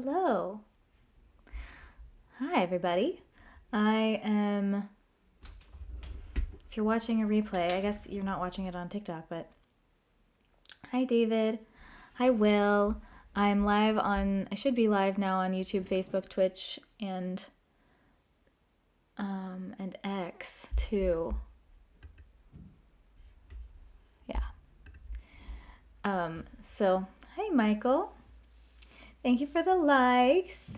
Hello. Hi, everybody. If you're watching a replay, I guess you're not watching it on TikTok, but hi, David. Hi, Will. I should be live now on YouTube, Facebook, Twitch, and X too. Yeah. So, hi, Michael. Thank you for the likes.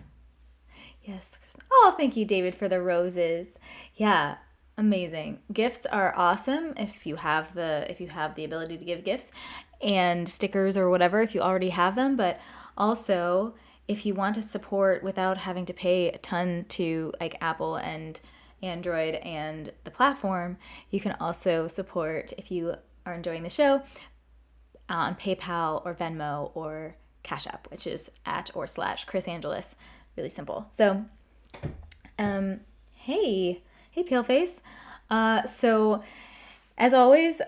Yes. Oh, thank you, David, for the roses. Yeah, amazing. Gifts are awesome if you have the ability to give gifts and stickers or whatever if you already have them, but also if you want to support without having to pay a ton to like Apple and Android and the platform, you can also support if you are enjoying the show on PayPal or Venmo or Cash App, which is @/Chris Angeles. Really simple. So, hey Paleface. So, as always,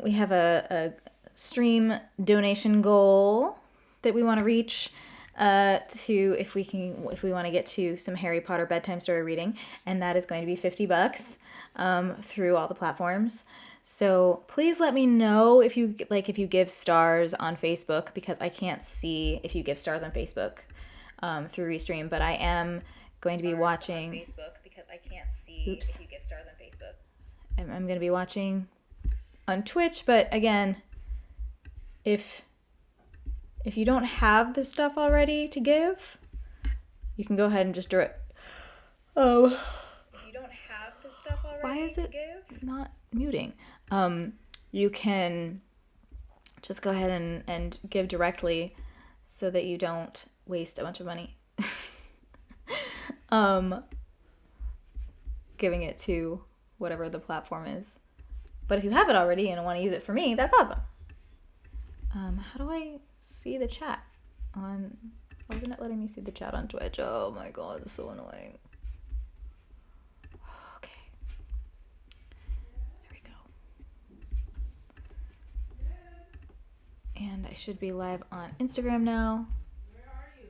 we have a stream donation goal that we want to reach if we want to get to some Harry Potter bedtime story reading, and that is going to be $50 through all the platforms. So please let me know if you give stars on Facebook, because I can't see if you give stars on Facebook through Restream, but I am going to be watching on Facebook because I can't see if you give stars on Facebook. I'm going to be watching on Twitch, but again, if you don't have the stuff already to give, you can go ahead and just do it. If you don't have the stuff already, why is it not muting? You can just go ahead and give directly so that you don't waste a bunch of money giving it to whatever the platform is. But if you have it already and want to use it for me, that's awesome. How do I see the chat on... Why isn't it letting me see the chat on Twitch? Oh my god, it's so annoying. Okay. There we go. And I should be live on Instagram now. Where are you?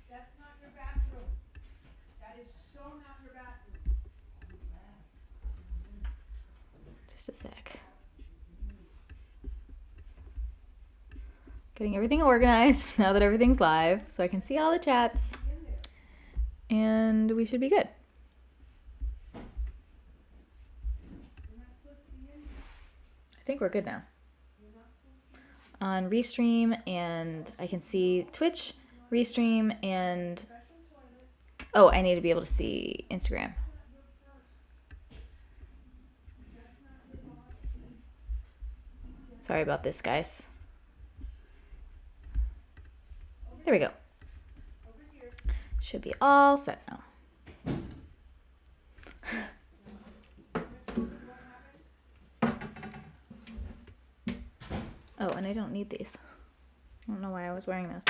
That's not your bathroom. That is so not your bathroom. Just a sec. Getting everything organized now that everything's live so I can see all the chats. And we should be good. I think we're good now. On Restream, and I can see Twitch, Restream, and... Oh, I need to be able to see Instagram. Sorry about this, guys. There we go. Should be all set now. Oh, and I don't need these. I don't know why I was wearing those.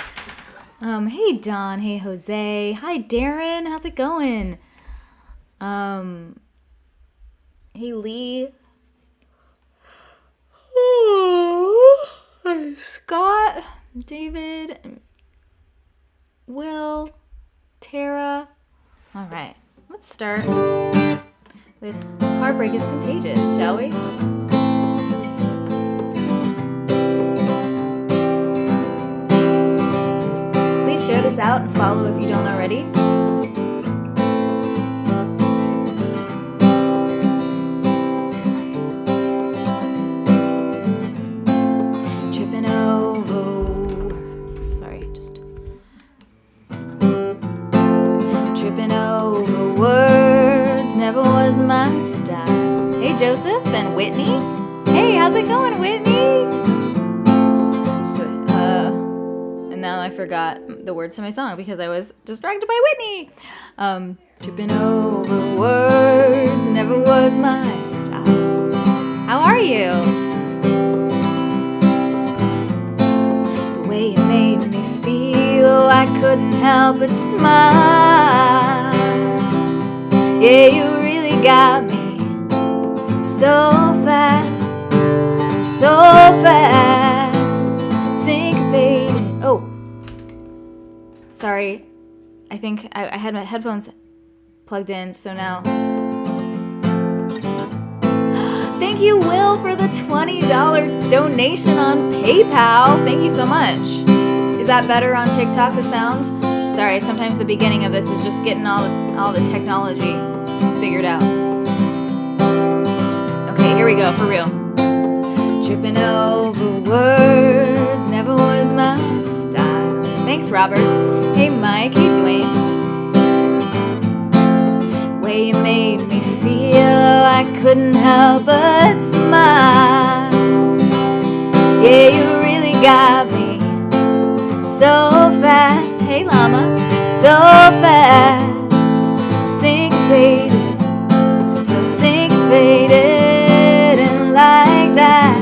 Hey Don, hey Jose, hi Darren, how's it going? Hey Lee. Scott, David, Will, Tara. All right, let's start with Heartbreak is Contagious, shall we? Please share this out and follow if you don't already. My style. Hey Joseph and Whitney. Hey, how's it going, Whitney? So, and now I forgot the words to my song because I was distracted by Whitney. Tripping over words never was my style. How are you? The way you made me feel, I couldn't help but smile. Yeah, you got me so fast, so fast. I think I had my headphones plugged in, so now. Thank you, Will, for the $20 donation on PayPal. Thank you so much. Is that better on TikTok, the sound? Sorry, sometimes the beginning of this is just getting all the technology figured out. Okay, here we go, for real. Tripping over words never was my style. Thanks, Robert. Hey, Mike. Hey, Dwayne. The way you made me feel, I couldn't help but smile. Yeah, you really got me so fast. Hey, Llama. So fast. Syncopated. So syncopated. And like that,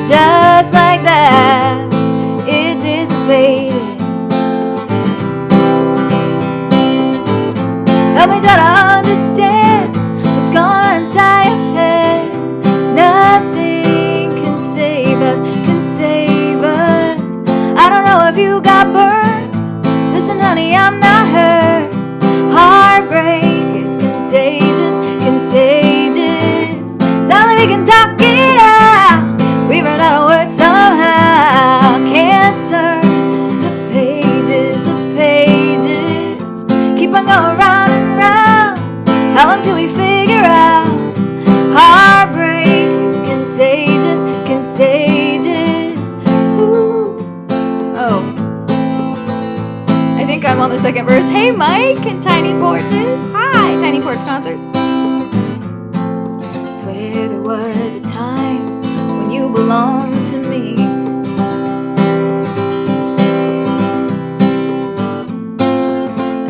just like that, it dissipated. Help me try to understand what's going on inside your head. Nothing can save us, can save us. I don't know if you got burned. Listen, honey, I'm not hurt. Heartbreak is contagious, contagious. Sounds like we can talk it out. We run out of words somehow. Can't turn the pages, the pages. Keep on going round and round. How long till we figure out? Heartbreak is contagious, contagious. Ooh. Oh. I think I'm on the second verse. Hey, Mike and Tiny Porches. Hi, Tiny Porch Concerts. Swear there was a time when you belonged to me.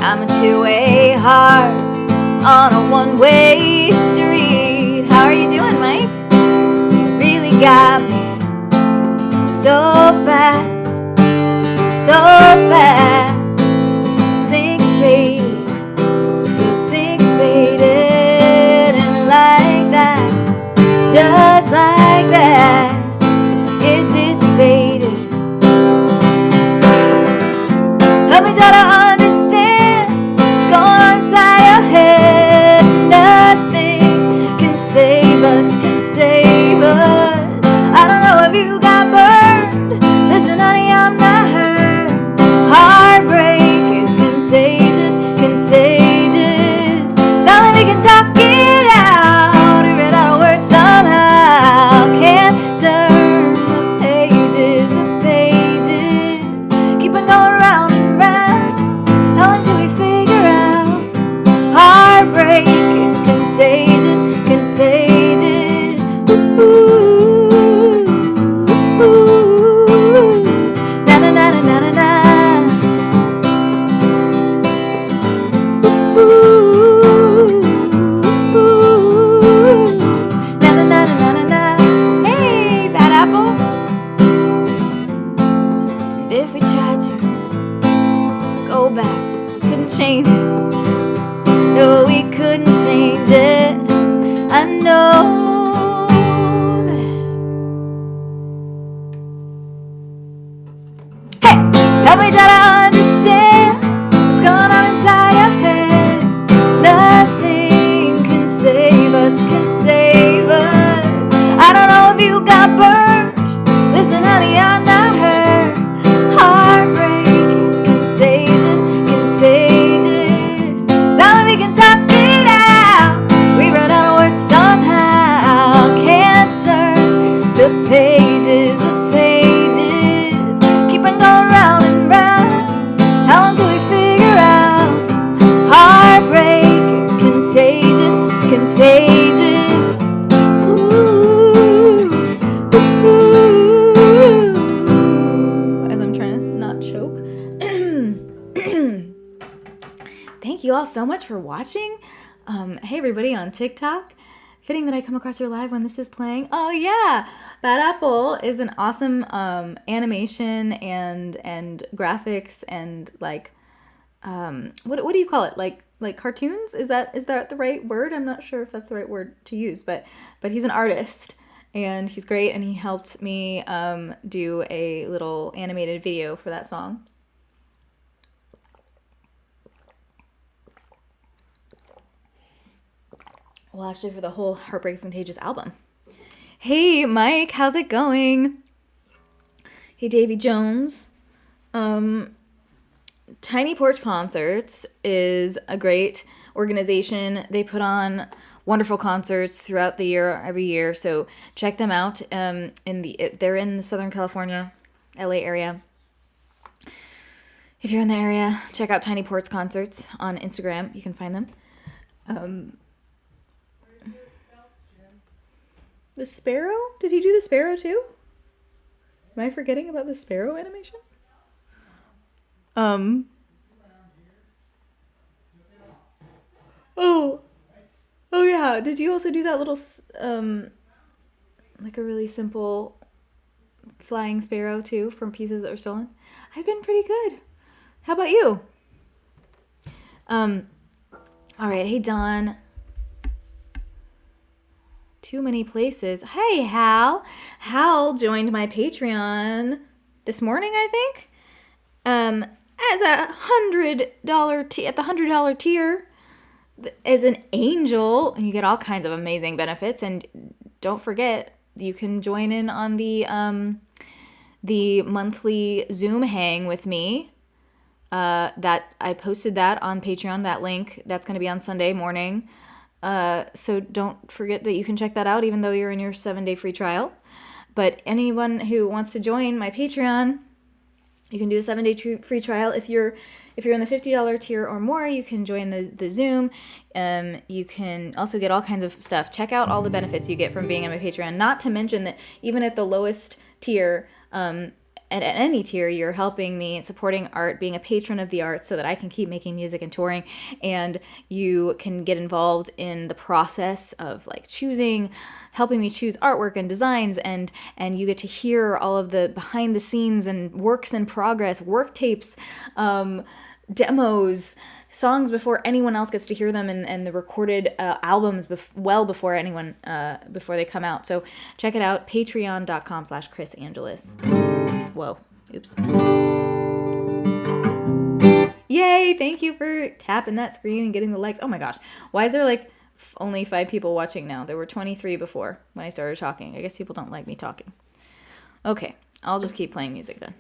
I'm a two-way heart on a one-way street. How are you doing, Mike? You really got me so fast, so fast. Syncopated, so syncopated, and like that, just like that, it dissipated. Help me try to understand what's going on inside your head. Nothing can save us, can save us. I don't know if you got burned. Listen, honey, I'm not hurt. Heartbreak is contagious, contagious. Sound like we can talk it out. We ran out of words somehow. Can't turn the pages, the pages. Keep on going round and round. How long till we figure out? Heartbreak is contagious, contagious. Ooh, ooh, ooh. Na na na na na na na. Ooh, ooh. Na na na na na na. Hey, Bad Apple. And if we tried to go back, couldn't change it. No, we couldn't change it. I know that. Hey, help me try to understand what's going on inside your head. Nothing can save us, can save us. I don't know if you got burned. Listen, honey, I'm not hurt. Heartbreak is contagious, contagious. Sound like we can talk it out. We run out of words somehow. Can't turn the pages, the pages. Keep on going round and round. How long till we figure out? Heartbreak is contagious, contagious. Ooh, ooh. As I'm trying to not choke. Thank you all so much for watching. Hey everybody on TikTok. Fitting that I come across your live when this is playing. Oh yeah, Bad Apple is an awesome animation and graphics and like what do you call it? Like cartoons? Is that the right word? I'm not sure if that's the right word to use, but he's an artist and he's great and he helped me do a little animated video for that song. Well, actually, for the whole Heartbreaks Contagious album. Hey, Mike, how's it going? Hey, Davy Jones. Tiny Porch Concerts is a great organization. They put on wonderful concerts throughout the year, every year. So check them out. They're in the Southern California, LA area. If you're in the area, check out Tiny Porch Concerts on Instagram. You can find them. The Sparrow? Did he do the Sparrow too? Am I forgetting about the Sparrow animation? Oh yeah. Did you also do that little, like a really simple flying sparrow too from Pieces That Were Stolen? I've been pretty good. How about you? All right. Hey, Don. Too many places. Hey, Hal. Hal joined my Patreon this morning, I think. As a $100 at the $100 tier, as an angel, and you get all kinds of amazing benefits. And don't forget, you can join in on the monthly Zoom hang with me. That I posted that on Patreon. That link that's going to be on Sunday morning. So don't forget that you can check that out, even though you're in your 7-day free trial. But anyone who wants to join my Patreon, you can do a 7-day free trial. If you're in the $50 tier or more, you can join the Zoom. You can also get all kinds of stuff. Check out all the benefits you get from being on my Patreon. Not to mention that even at the lowest tier, at any tier, you're helping me, supporting art, being a patron of the arts so that I can keep making music and touring. And you can get involved in the process of like helping me choose artwork and designs, and you get to hear all of the behind the scenes and works in progress, work tapes, demos, songs before anyone else gets to hear them, and the recorded albums well before anyone, before they come out. So check it out, patreon.com/ChrisAngelis. Whoa, oops. Yay, thank you for tapping that screen and getting the likes. Oh my gosh, why is there like only 5 people watching now? There were 23 before when I started talking. I guess people don't like me talking. Okay, I'll just keep playing music then.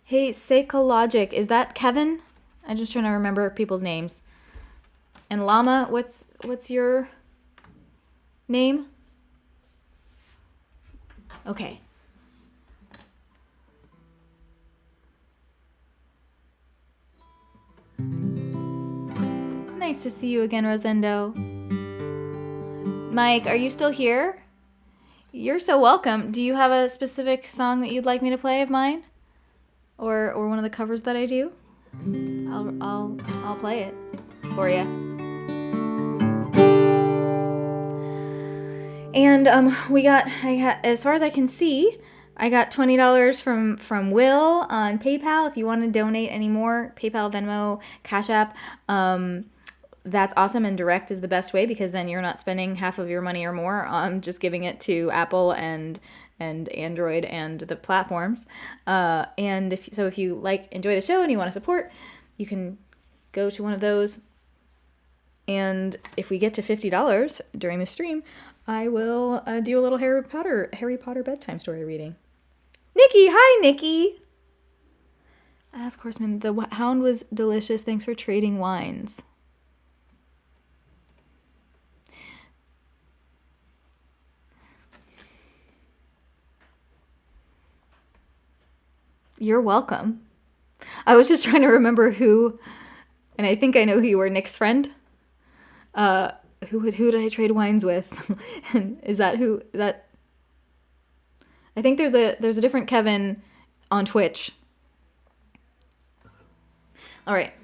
Hey, Seikologic, is that Kevin? I'm just trying to remember people's names. And Llama, what's your name? Okay. Nice to see you again, Rosendo. Mike, are you still here? You're so welcome. Do you have a specific song that you'd like me to play of mine? Or one of the covers that I do? I'll play it for you. And as far as I can see, I got $20 from Will on PayPal. If you want to donate any more, PayPal, Venmo, Cash App, that's awesome. And direct is the best way, because then you're not spending half of your money or more on just giving it to Apple and Android and the platforms. And if you enjoy the show and you want to support, you can go to one of those. And if we get to $50 during the stream, I will do a little Harry Potter bedtime story reading. Nikki, hi Nikki. Ask Horseman, the hound was delicious. Thanks for trading wines. You're welcome. I was just trying to remember who, and I think I know who you were, Nick's friend. Who did I trade wines with? And is that who that? I think there's a different Kevin on Twitch. All right.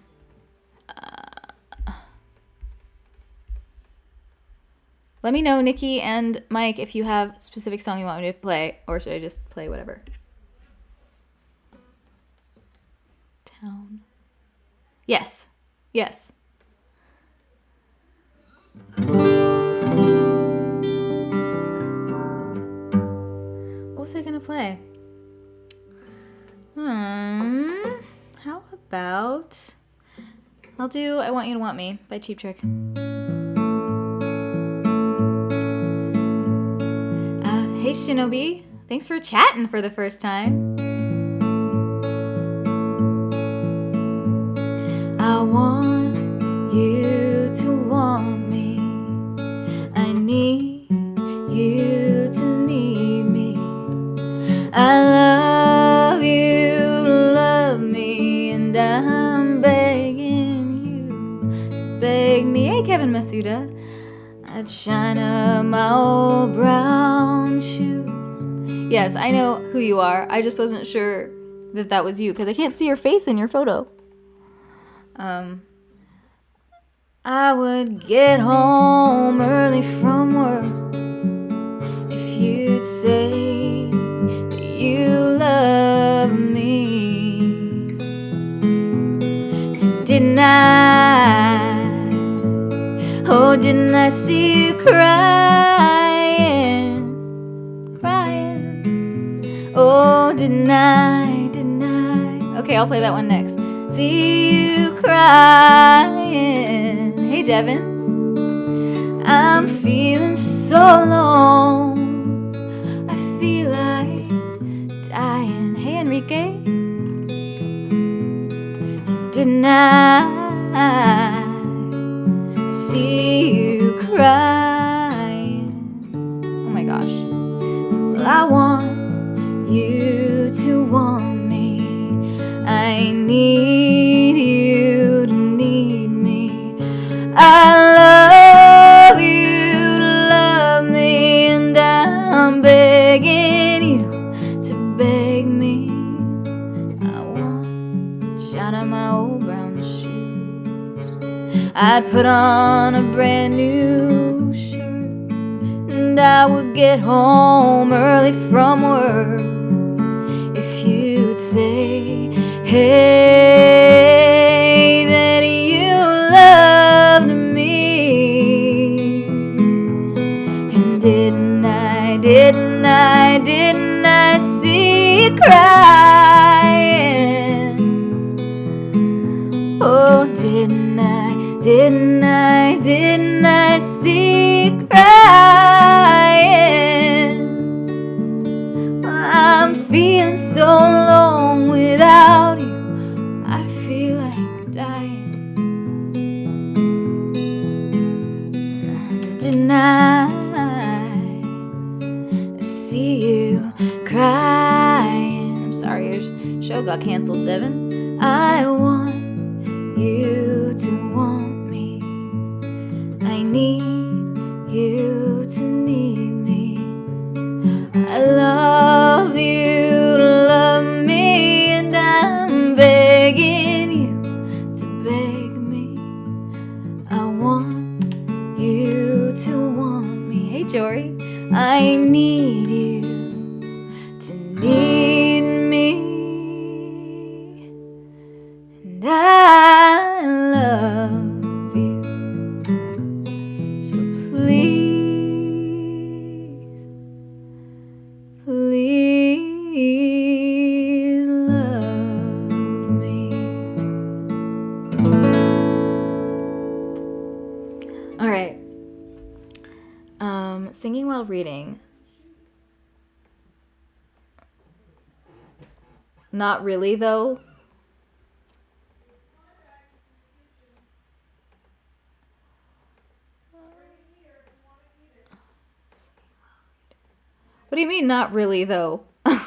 Let me know, Nikki and Mike, if you have a specific song you want me to play, or should I just play whatever? Town. Yes. Yes. What was I gonna play? How about I'll do I Want You to Want Me by Cheap Trick. Hey Shinobi, thanks for chatting for the first time. I want you to want me. I need you to need me. I love you to love me, and I'm begging you to beg me. Hey Kevin Masuda, I'd shine up my old brown shoes. Yes, I know who you are. I just wasn't sure that that was you because I can't see your face in your photo. I would get home early from work if you'd say that you love me. Didn't I? Oh, didn't I see you crying? Crying. Oh, didn't I? Didn't I? Okay, I'll play that one next. See you crying. Hey, Devin. I'm feeling so alone. I feel like dying. Hey, Enrique. Didn't I see you crying? Oh my gosh. Well, I want you to want me. I need you to need me. I love you to love me, and I'm begging you to beg me. I want to shine on my old brown shoes. I'd put on a brand new shirt, and I would get home early from work if you'd say, hey, that you loved me. And didn't I see you crying? Oh, didn't I see you crying? I'm feeling so alone without you. I feel like dying. Didn't I see you crying? I'm sorry, your show got canceled, Devin. I want you to want me. I need you to need me. I love you to love me, and I'm begging you to beg me. I want you to want me. Hey Jory, I need you to need me, and I love you. So please, please love me. All right. Singing while reading. Not really, though. What do you mean, not really, though? I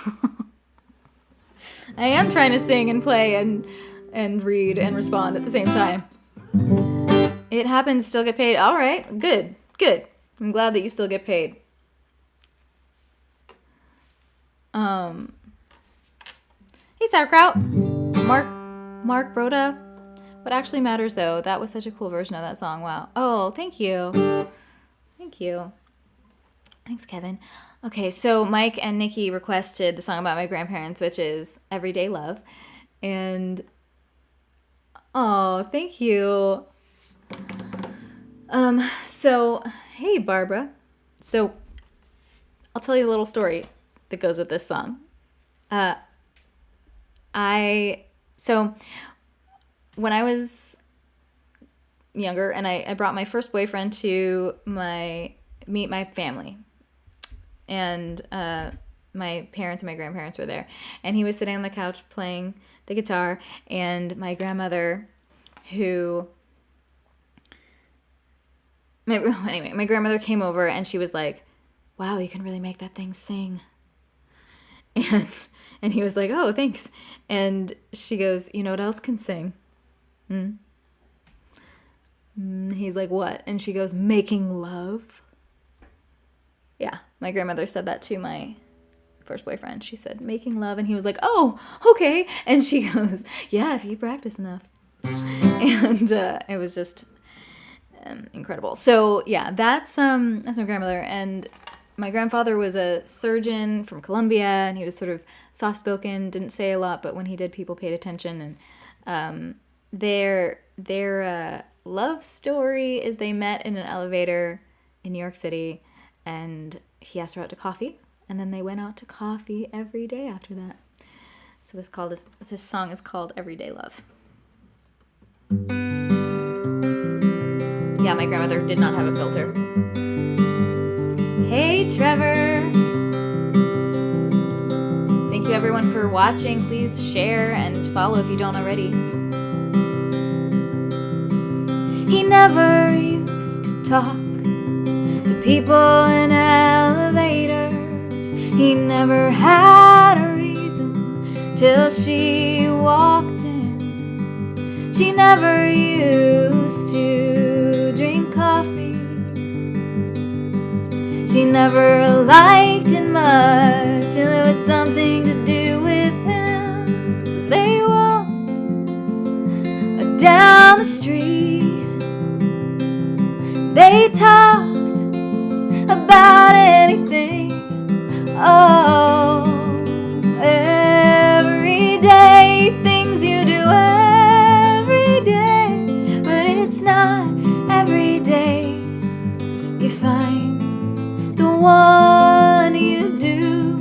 am trying to sing and play and read and respond at the same time. It happens, still get paid. All right, good. I'm glad that you still get paid. Hey, Sauerkraut. Mark Broda. What actually matters, though, that was such a cool version of that song. Wow. Oh, thank you. Thank you. Thanks, Kevin. Okay, so Mike and Nikki requested the song about my grandparents, which is Everyday Love. And, oh, thank you. So, hey, Barbara. So, I'll tell you a little story that goes with this song. So when I was younger, and I brought my first boyfriend to meet my family, and my parents and my grandparents were there, and he was sitting on the couch playing the guitar, and my grandmother, my grandmother came over, and she was like, "Wow, you can really make that thing sing." And he was like, "Oh, thanks." And she goes, "You know what else can sing?" He's like, "What?" And she goes, "Making love." Yeah, my grandmother said that to my first boyfriend. She said, "Making love." And he was like, "Oh, okay." And she goes, "Yeah, if you practice enough." And it was just incredible. So yeah, that's my grandmother. And my grandfather was a surgeon from Colombia, and he was sort of soft-spoken, didn't say a lot, but when he did, people paid attention. And their love story is they met in an elevator in New York City, and he asked her out to coffee, and then they went out to coffee every day after that. So this song is called Everyday Love. Yeah, my grandmother did not have a filter. Hey, Trevor! Thank you everyone for watching. Please share and follow if you don't already. He never used to talk to people in elevators. He never had a reason till she walked in. She never used to drink coffee. She never liked it much till it was something to do with him. So they walked down the street. They talked about anything. Oh, everyday things you do every day. But it's not every day you find the one you do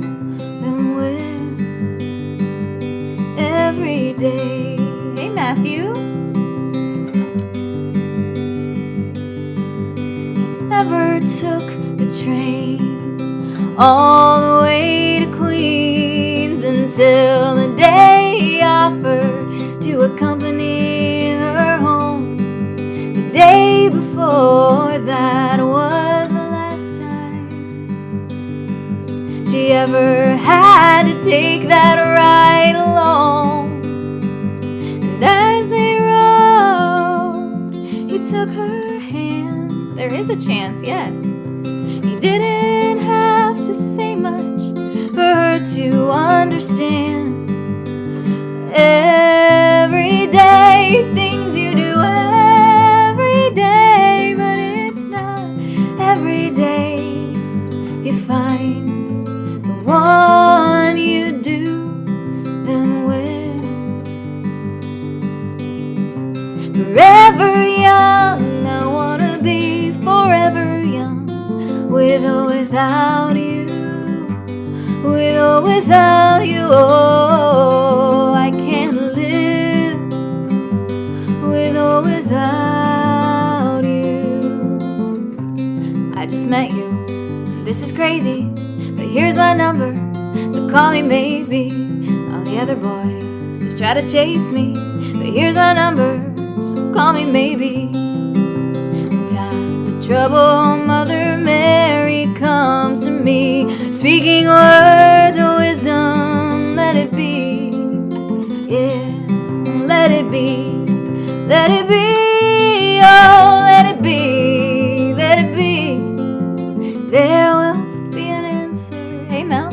them with every day. Hey, Matthew. Never took the train all the way to Queens until the day he offered to accompany her home. The day before that was the last time she ever had to take that ride alone. And as they rode, he took her hand. There is a chance, yes. He didn't have to say much for her to understand. Everyday things you do every day, but it's not every day you find the one you do them with. Forever young, I wanna be forever young, with or without you, with or without you. Oh, I can't live with or without you. I just met you, this is crazy, but here's my number, so call me maybe. All the other boys just try to chase me, but here's my number, so call me maybe. In times of trouble, Mother Mary comes to me, speaking words of wisdom. Let it be, yeah, let it be, let it be, oh, let it be, let it be. There will be an answer. Hey, Mel.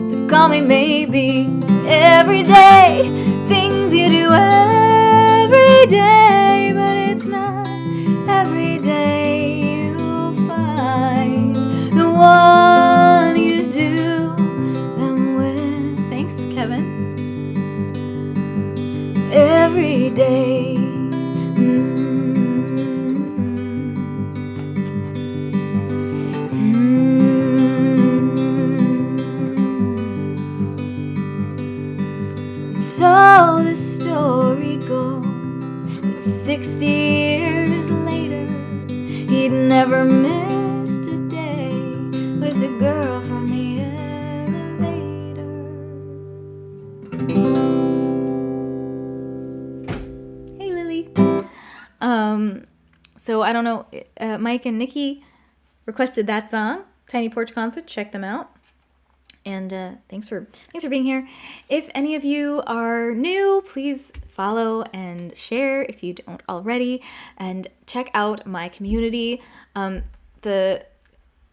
So call me maybe. Every day, things you do every day, but it's not every day you'll find the one you do them with. Thanks, Kevin. Every day. So the story goes, 60 years later, he'd never missed a day with a girl from the elevator. Hey, Lily. So I don't know, Mike and Nikki requested that song, Tiny Porch Concert. Check them out. And thanks for being here. If any of you are new, please follow and share if you don't already, and check out my community. The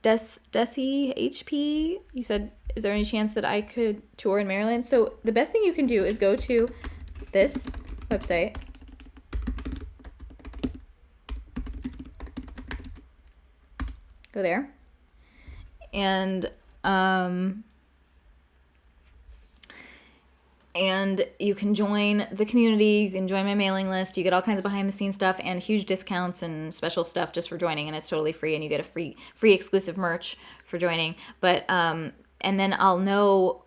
Desi HP, you said, is there any chance that I could tour in Maryland? So the best thing you can do is go to this website. Go there. And you can join the community, you can join my mailing list, you get all kinds of behind the scenes stuff and huge discounts and special stuff just for joining, and it's totally free, and you get a free exclusive merch for joining. But and then I'll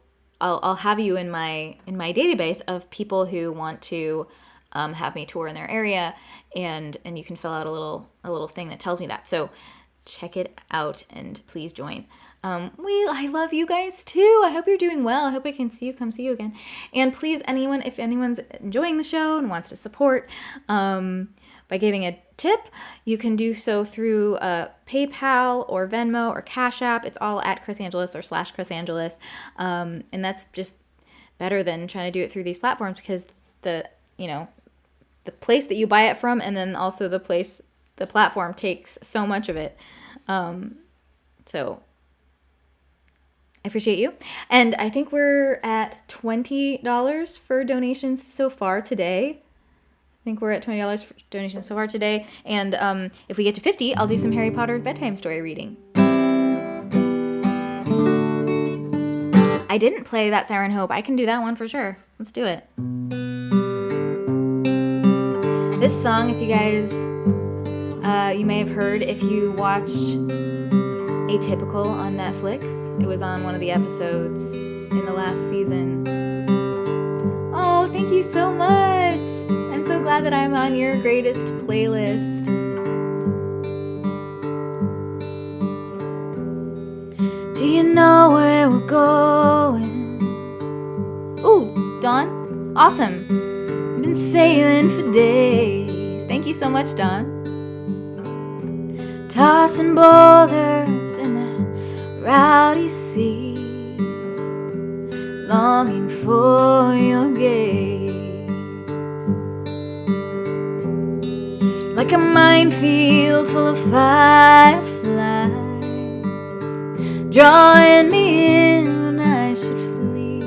have you in my database of people who want to have me tour in their area, and you can fill out a little thing that tells me that. So check it out and please join. I love you guys too. I hope you're doing well. I hope I can come see you again. And please, if anyone's enjoying the show and wants to support by giving a tip, you can do so through PayPal or Venmo or Cash App. It's all at Chris Angeles or /Chris Angeles. And that's just better than trying to do it through these platforms, because the place that you buy it from, and then also the platform takes so much of it. So I appreciate you. And I think we're at $20 for donations so far today. And if we get to 50, I'll do some Harry Potter bedtime story reading. I didn't play that Siren Hope. I can do that one for sure. Let's do it. This song, if you guys, you may have heard if you watched Atypical on Netflix. It was on one of the episodes in the last season. Oh, thank you so much. I'm so glad that I'm on your greatest playlist. Do you know where we're going? Ooh, Dawn. Awesome. I've been sailing for days. Thank you so much, Dawn. Tossing boulders in the rowdy sea, longing for your gaze, like a minefield full of fireflies, drawing me in when I should flee.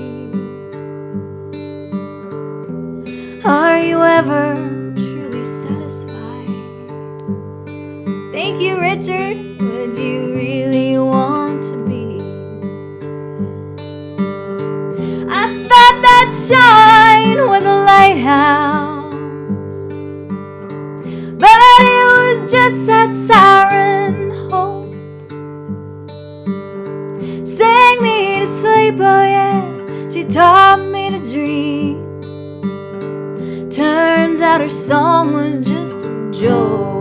Are you ever truly satisfied? Thank you, Richard. Would you really want to be? I thought that shine was a lighthouse, but it was just that siren hope. Sang me to sleep, oh yeah, she taught me to dream. Turns out her song was just a joke.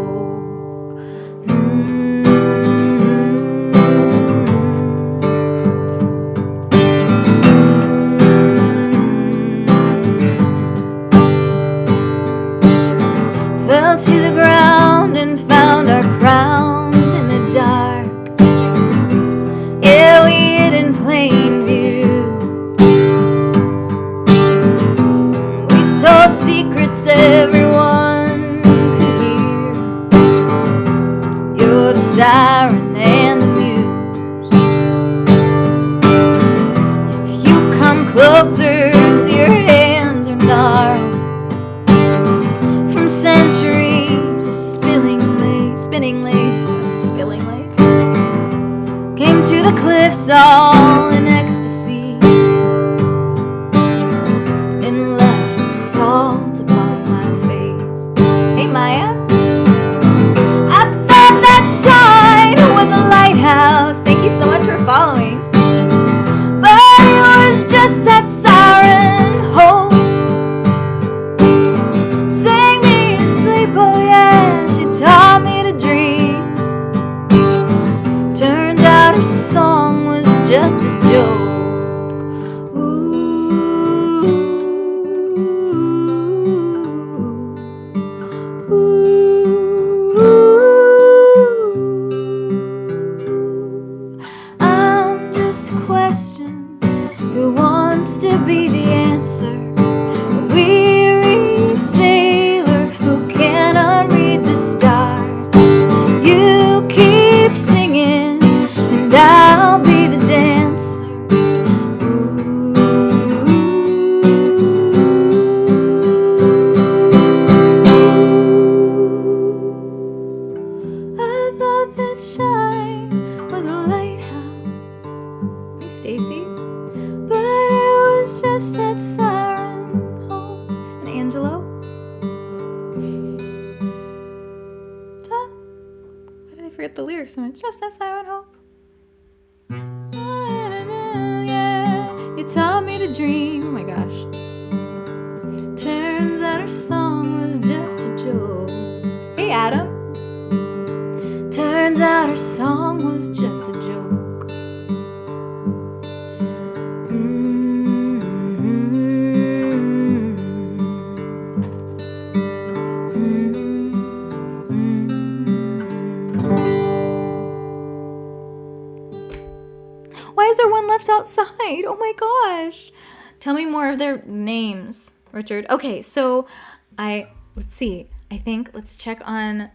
Fell to the ground and found our crowns in the dark. Yeah, we hid in plain view. We told secrets everyone could hear. You're the siren and the muse. If you come closer, see your hands are gnarled from centuries of spinning lace, came to the cliffs all in ecstasy, and left the salt upon my face. Hey Maya, I thought that shine was a lighthouse. Thank you so much for following. But it was just that siren hope. Sang me to sleep. so much. Just as I would hope. Yeah, you taught me to dream. Oh my gosh. Turns out her song was just a joke. Hey, Adam. Turns out her song was just a joke. Why is there one left outside? Oh my gosh. Tell me more of their names, Richard. Okay, so let's see. Let's check on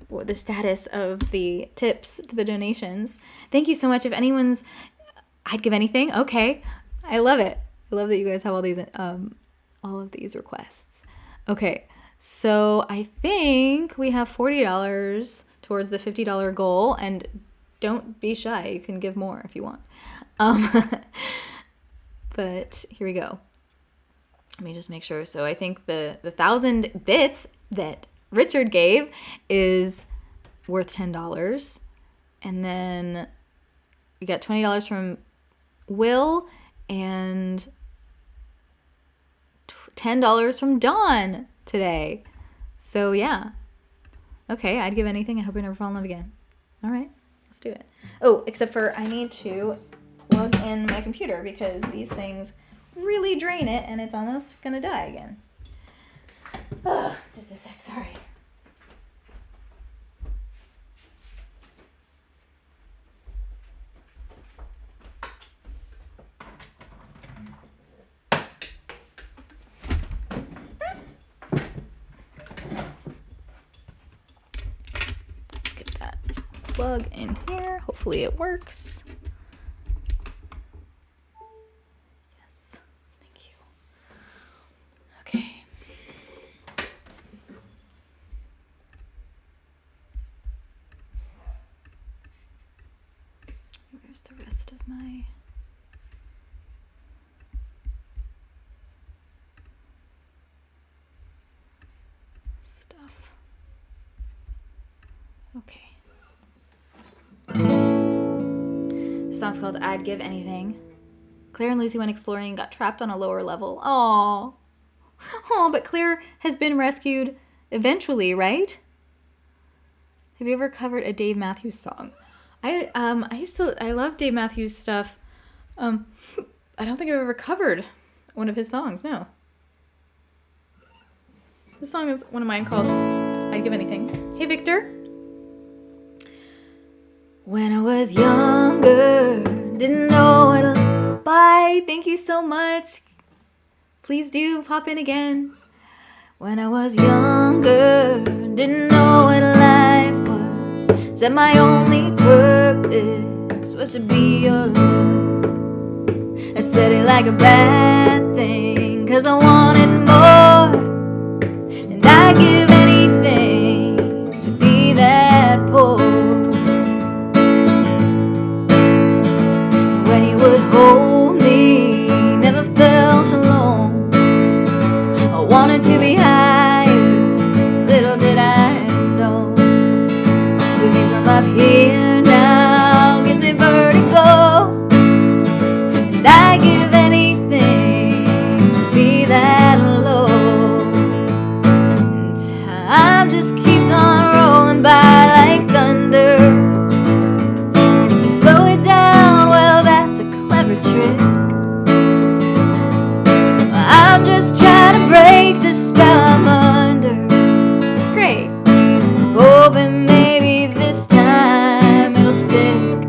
the status of the tips to the donations. Thank you so much. If anyone's, I'd give anything. Okay. I love it. I love that you guys have all of these requests. Okay. So I think we have $40 towards the $50 goal, and don't be shy. You can give more if you want. But here we go. Let me just make sure. So I think the 1,000 bits that Richard gave is worth $10. And then we got $20 from Will and $10 from Dawn today. So yeah. Okay, I'd give anything. I hope I never fall in love again. All right, let's do it. Oh, except for I need to plug in my computer because these things really drain it and it's almost gonna die again. Oh, just a sec, sorry. Let's get that plug in here. Hopefully it works. Yes, thank you. Okay. Where's the rest of my stuff? Okay. This song's called I'd Give Anything. Claire and Lucy went exploring and got trapped on a lower level. Aww. Oh, but Claire has been rescued eventually, right? Have you ever covered a Dave Matthews song? I love Dave Matthews stuff. I don't think I've ever covered one of his songs, no. This song is one of mine called I'd Give Anything. Hey, Victor. When I was younger, didn't know what to buy. Thank you so much. Please do pop in again. When I was younger, didn't know what life was. Said my only purpose was to be your love. I said it like a bad thing, 'cause I wanted more. And I'd give anything to be that poor. When you would hold me, never felt alone. I wanted to be higher, little did I know. Living from up here now gives me vertigo. And I give anything to be that low. And time just keeps on rolling by like thunder. If you slow it down, well, that's a clever trick. I'm just trying to break the spell I'm under. Great. Hoping maybe this time it'll stick.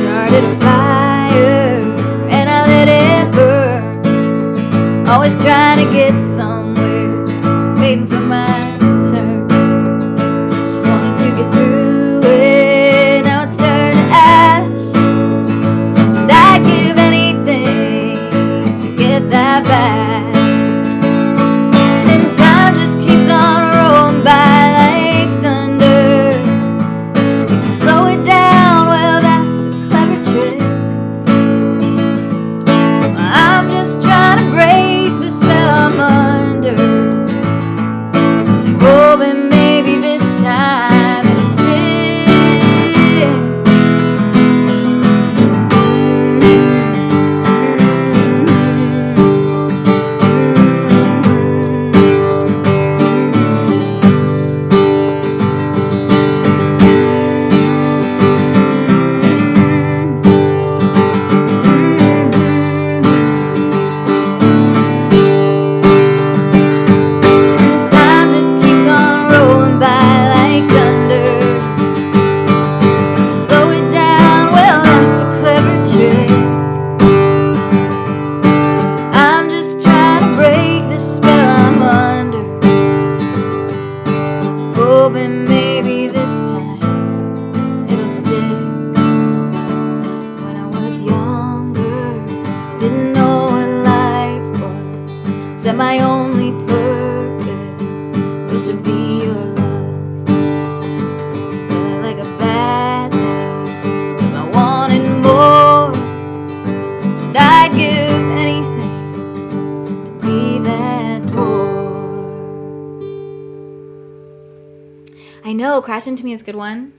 Started a fire and I let it burn. Always trying to get somewhere, waiting for my turn. Just wanted to get through it. Now it's turned to ash. And I'd give anything to get that back. And time just keeps on rolling by like thunder. If you slow it down, well, that's a clever trick. I'm just trying to break the spell I'm under. Oh, Crash Into Me is a good one.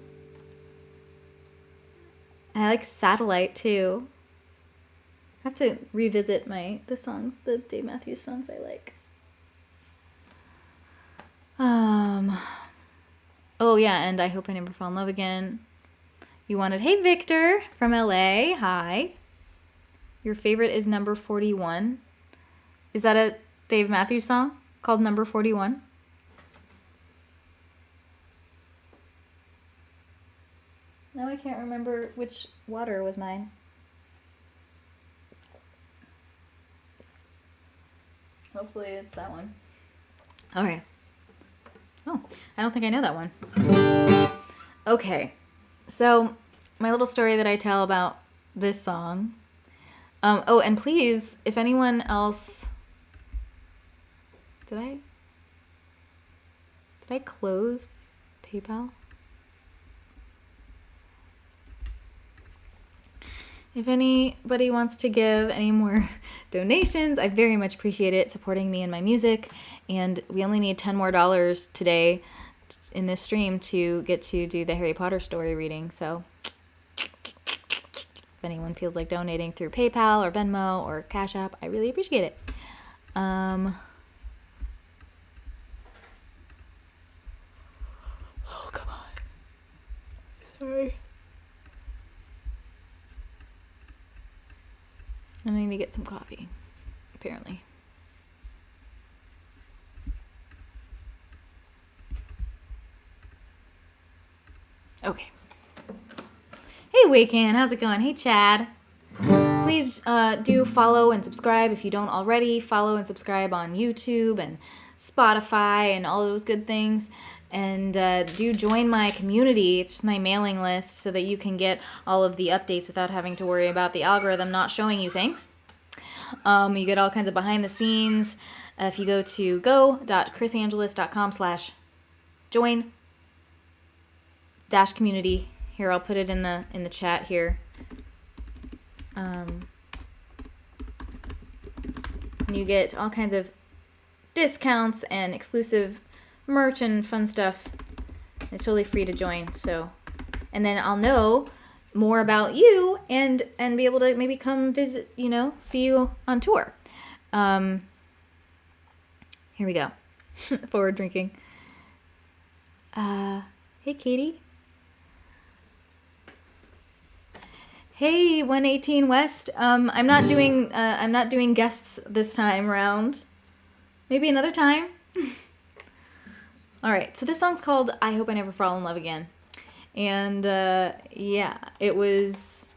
I like Satellite too. I have to revisit the Dave Matthews songs I like. Oh yeah, and I Hope I Never Fall in Love Again. You wanted, hey Victor from LA, hi. Your favorite is Number 41. Is that a Dave Matthews song called Number 41? Now I can't remember which water was mine. Hopefully it's that one. Okay. Oh, I don't think I know that one. Okay. So, my little story that I tell about this song. Oh, and please, if anyone else... Did I close PayPal? If anybody wants to give any more donations, I very much appreciate it, supporting me and my music. And we only need $10 more today in this stream to get to do the Harry Potter story reading. So if anyone feels like donating through PayPal or Venmo or Cash App, I really appreciate it. Oh, come on. Sorry. I need to get some coffee, apparently. Okay. Hey, Waken, how's it going? Hey, Chad. Please do follow and subscribe if you don't already. Follow and subscribe on YouTube and Spotify and all those good things. And do join my community. It's just my mailing list so that you can get all of the updates without having to worry about the algorithm not showing you things. You get all kinds of behind the scenes. If you go to go.chrisangelis.com/join -community. Here, I'll put it in the chat here. And you get all kinds of discounts and exclusive merch and fun stuff. It's totally free to join. So, and then I'll know more about you and be able to maybe come visit, see you on tour. Here we go. Forward drinking. Hey, Katie. Hey, 118 West. I'm not doing guests this time around. Maybe another time. All right. So this song's called I Hope I Never Fall in Love Again. And yeah, it was.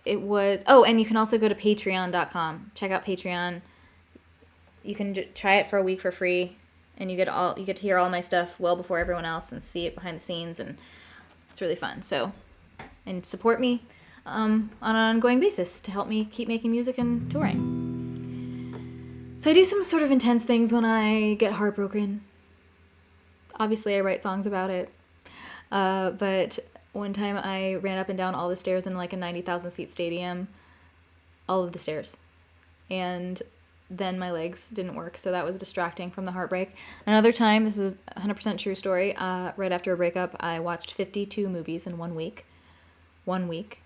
Oh, and you can also go to patreon.com. Check out Patreon. You can try it for a week for free, and you get to hear all my stuff well before everyone else and see it behind the scenes, and it's really fun. So, and support me on an ongoing basis to help me keep making music and touring. So I do some sort of intense things when I get heartbroken. Obviously, I write songs about it. But one time I ran up and down all the stairs in like a 90,000 seat stadium, all of the stairs. And then my legs didn't work, so that was distracting from the heartbreak. Another time, this is a 100% true story, right after a breakup, I watched 52 movies in 1 week. 1 week.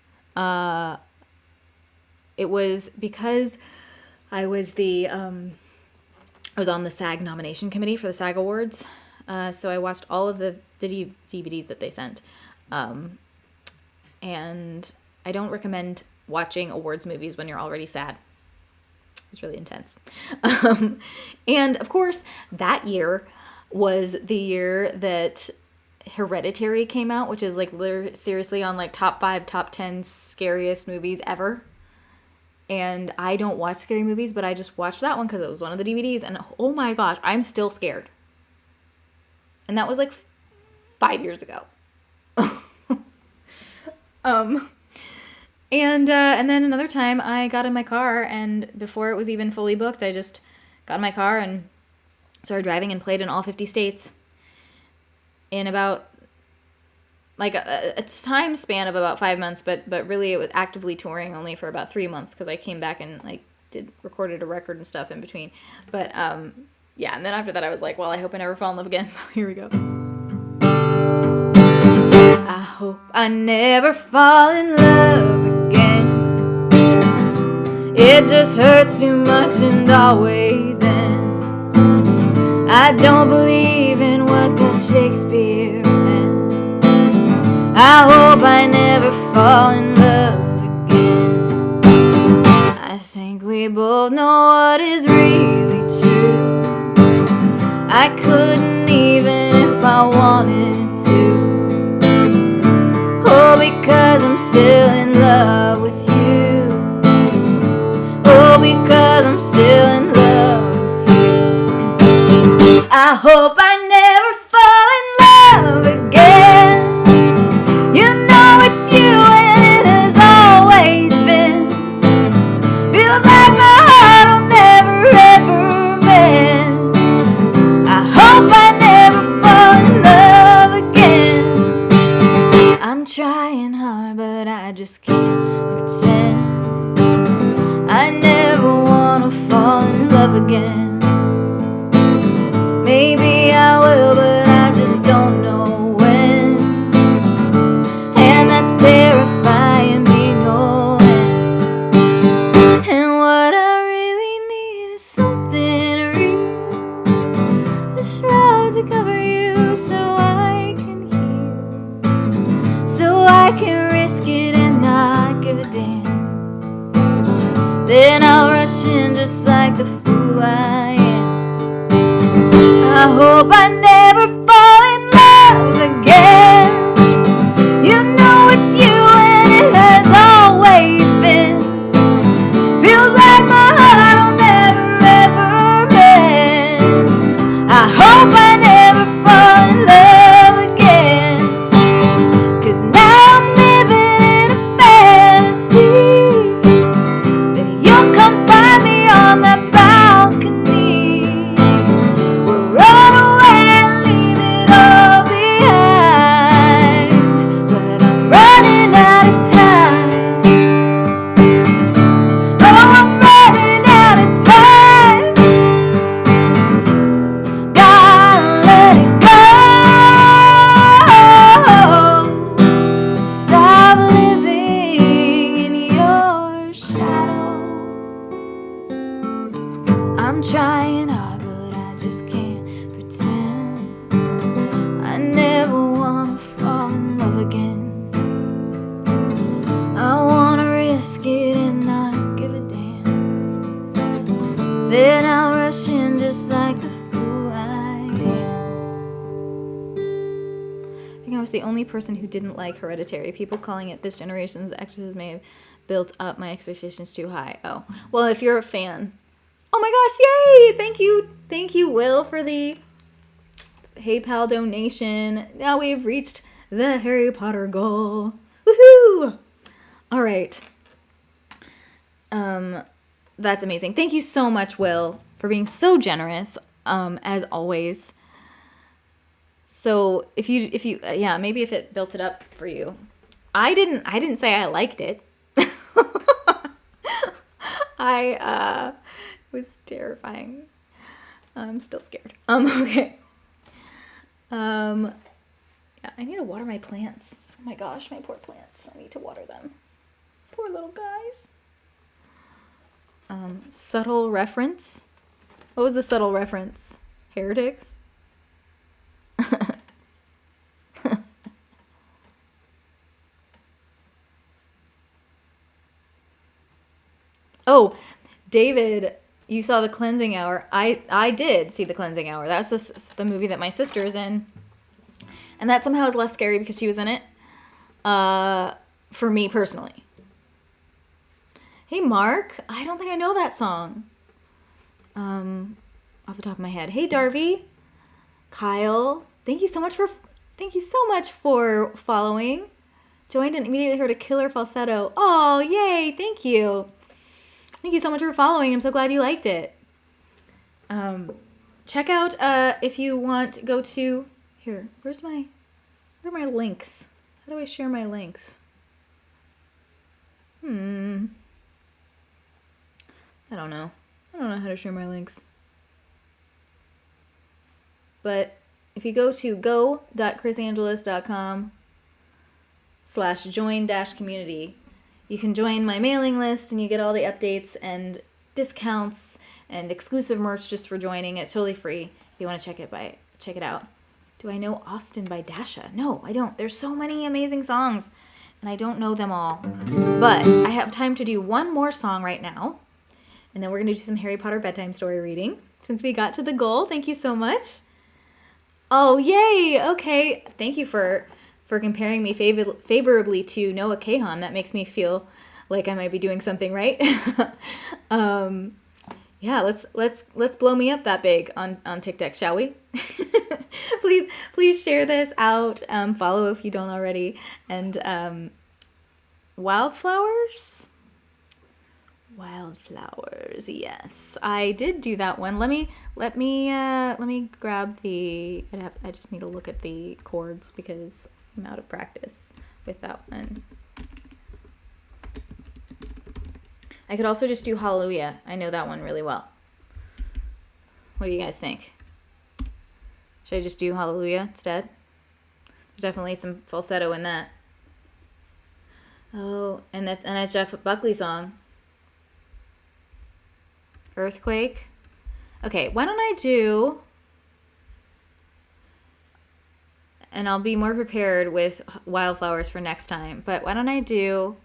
It was because I was I was on the SAG nomination committee for the SAG Awards. So I watched all of the DVDs that they sent. And I don't recommend watching awards movies when you're already sad. It's really intense. And of course, that year was the year that Hereditary came out, which is like literally seriously on like top 5, top 10 scariest movies ever. And I don't watch scary movies, but I just watched that one because it was one of the DVDs. And oh my gosh, I'm still scared. And that was like 5 years ago. And then another time I got in my car, and before it was even fully booked, I just got in my car and started driving and played in all 50 states in about like a time span of about 5 months, but really it was actively touring only for about 3 months because I came back and like recorded a record and stuff in between. But yeah, and then after that I was like, well, I hope I never fall in love again. So here we go. I hope I never fall in love again. It just hurts too much and always ends. I don't believe in what that Shakespeare meant. I hope I never fall in love again. I think we both know what is really true. I couldn't even if I wanted to. Oh, because I'm still in love with you. Oh, because I'm still in love with you. I hope I never fall in love again. You know it's you and it has always been. Feels like my heart will never ever mend. I hope I never fall in love again. I'm trying hard, but I just can't pretend. I never wanna fall in love again. Maybe I will, but I just don't know when. And that's terrifying me knowing. And what I really need is something real. A shroud to cover you so I can heal. So I can risk it and not give a damn. Then I'll rush in just like the fool I am. I hope I never fall in love again. You know it's you and it has always been. Feels like my heart will never ever mend. I hope I never fall in love again. 'Cause now I'm living in a fantasy that you'll come find me on that balcony. We'll run away and leave it all behind. But I'm running out of time. Oh, I'm running out of time. Gotta let it go. Stop living in your shadow. I'm trying hard, but I just can't pretend. I never wanna fall in love again. I wanna risk it and not give a damn. Then I'll rush in just like the fool I am. I think I was the only person who didn't like Hereditary. People calling it this generation's The Exorcist may have built up my expectations too high. Oh, well, if you're a fan. Oh my gosh, yay! Thank you, Will, for the PayPal donation. Now we've reached the Harry Potter goal. Woohoo! All right. That's amazing. Thank you so much, Will, for being so generous, as always. So if you, yeah, maybe if it built it up for you. I didn't say I liked it. I was terrifying. I'm still scared. Okay. Yeah, I need to water my plants. Oh my gosh, my poor plants. I need to water them. Poor little guys. Subtle reference. What was the subtle reference? Heretics? Oh, David, you saw The Cleansing Hour. I did see The Cleansing Hour. That's the movie that my sister is in. And that somehow is less scary because she was in it. For me personally. Hey, Mark. I don't think I know that song. Off the top of my head. Hey, Darby. Kyle. Thank you so much for following. Joined and immediately heard a killer falsetto. Oh, yay. Thank you. Thank you so much for following. I'm so glad you liked it. Check out, if you want, go to, here, where are my links? How do I share my links? I don't know. I don't know how to share my links. but if you go to go.chrisangelis.com/join-community, you can join my mailing list and you get all the updates and discounts and exclusive merch just for joining. It's totally free if you want to check it out. Do I know Austin by Dasha? No, I don't. There's so many amazing songs and I don't know them all. But I have time to do one more song right now. And then we're going to do some Harry Potter bedtime story reading since we got to the goal. Thank you so much. Oh, yay. Okay. Thank you for comparing me favorably to Noah Kahan. That makes me feel like I might be doing something right. Yeah, let's blow me up that big on TikTok, shall we? Please share this out. Follow if you don't already. And Wildflowers, yes, I did do that one. Let me grab the. I just need to look at the chords because I'm out of practice with that one. I could also just do Hallelujah. I know that one really well. What do you guys think? Should I just do Hallelujah instead? There's definitely some falsetto in that. Oh, and that's Jeff Buckley's song. Earthquake. Okay, why don't I do... And I'll be more prepared with Wildflowers for next time. But why don't I do...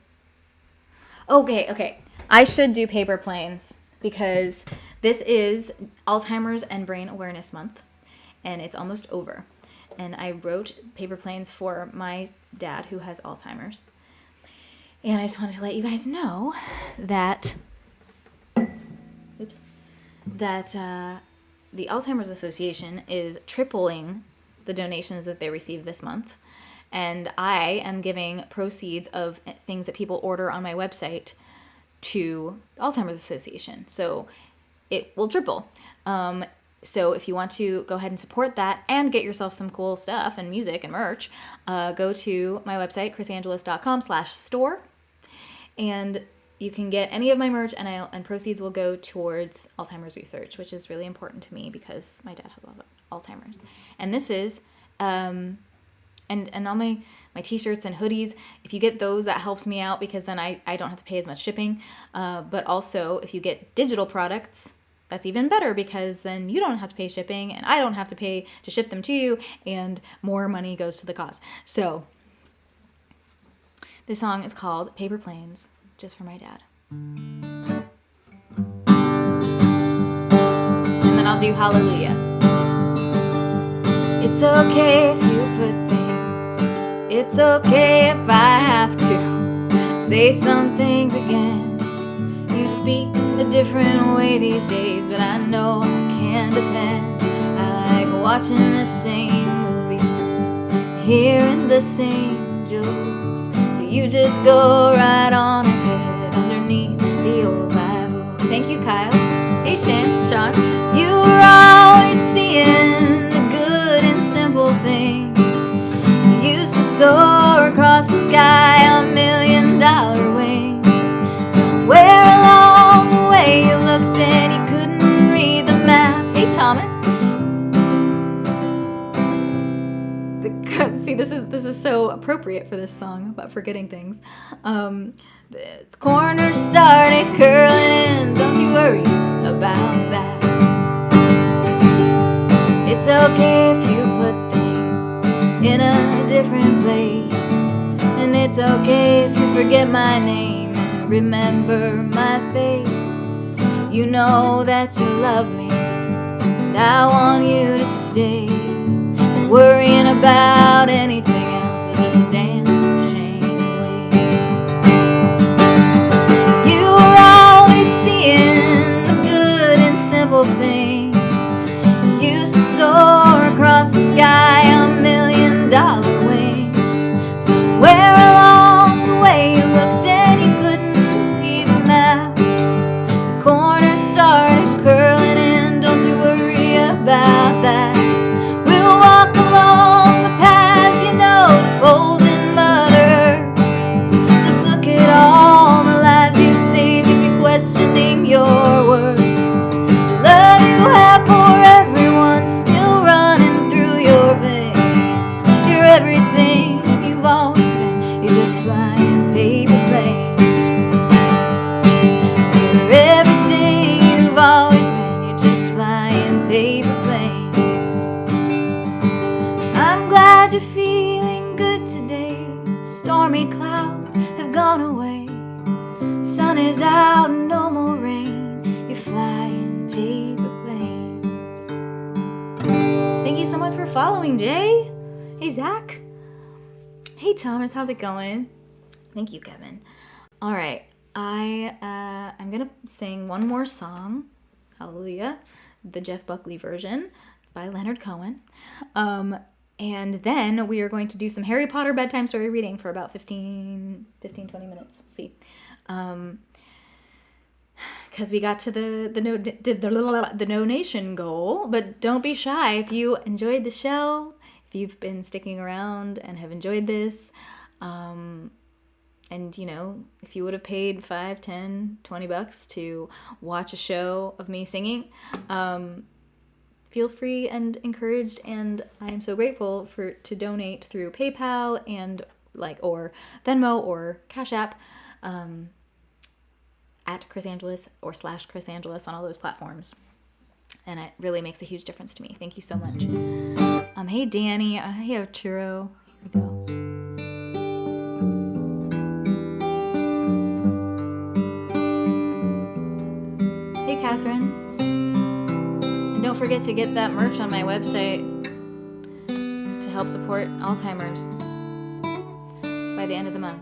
Okay. I should do Paper Planes because this is Alzheimer's and Brain Awareness Month. And it's almost over. And I wrote Paper Planes for my dad who has Alzheimer's. And I just wanted to let you guys know that... that the Alzheimer's Association is tripling the donations that they receive this month. And I am giving proceeds of things that people order on my website to the Alzheimer's Association. So it will triple. So if you want to go ahead and support that and get yourself some cool stuff and music and merch, go to my website, chrisangelis.com/store. And you can get any of my merch, and proceeds will go towards Alzheimer's research, which is really important to me because my dad has Alzheimer's. And this is, and all my t-shirts and hoodies, if you get those, that helps me out because then I don't have to pay as much shipping. But also, if you get digital products, that's even better because then you don't have to pay shipping, and I don't have to pay to ship them to you, and more money goes to the cause. So this song is called Paper Planes, just for my dad. And then I'll do Hallelujah. It's okay if you put things, it's okay if I have to say some things again. You speak a different way these days, but I know I can depend. I like watching the same movies, hearing the same jokes. So you just go right on ahead underneath the old Bible. Thank you, Kyle. Hey, Sean. You were always seeing the good and simple things. You used to soar across the sky on $1 million wings. Somewhere along the way you looked and you couldn't read the map. Hey, Thomas. See, this is so appropriate for this song about forgetting things. The corners started curling and don't you worry about that. It's okay if you put things in a different place, and it's okay if you forget my name and remember my face. You know that you love me, and I want you to stay. Worrying about anything else is just a damn shame waste. You were always seeing the good and simple things. You used to soar across the sky on $1 million wings. Somewhere along the way you looked and you couldn't see the map. The corners started curling and don't you worry about that. Walk along the path feeling good today. Stormy clouds have gone away. Sun is out, no more rain. You're flying paper planes. Thank you so much for following, Jay. Hey, Zach. Hey, Thomas. How's it going? Thank you, Kevin. All right. I'm going to sing one more song. Hallelujah. The Jeff Buckley version by Leonard Cohen. And then we are going to do some Harry Potter bedtime story reading for about 20 minutes. We'll see. Because we got to the donation goal, but don't be shy. If you enjoyed the show, if you've been sticking around and have enjoyed this, and you know, if you would have paid $5, $10, $20 to watch a show of me singing, feel free and encouraged, and I am so grateful to donate through PayPal and or Venmo or Cash App, at Chris Angeles or /Chris Angeles on all those platforms. And it really makes a huge difference to me. Thank you so much. Hey Danny, hey Arturo. Here we go. Hey Catherine. And don't forget to get that merch on my website to help support Alzheimer's by the end of the month.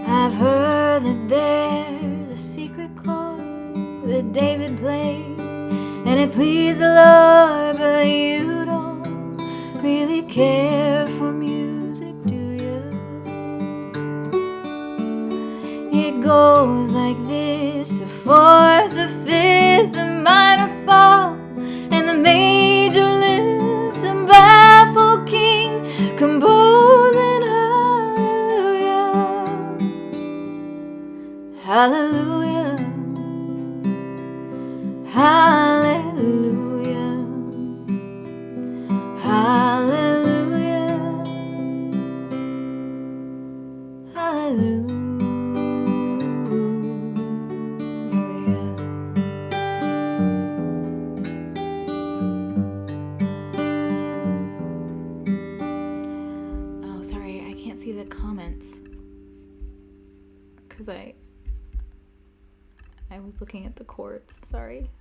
I've heard that there's a secret chord that David played, and it pleased the Lord, but you don't really care for music, do you? It goes like this: the fourth, the fifth, the minor fall, and the major lift, and baffled king, come bold and hallelujah, hallelujah, hallelujah, hallelujah. Oh, sorry, I can't see the comments because I was looking at the chords, sorry.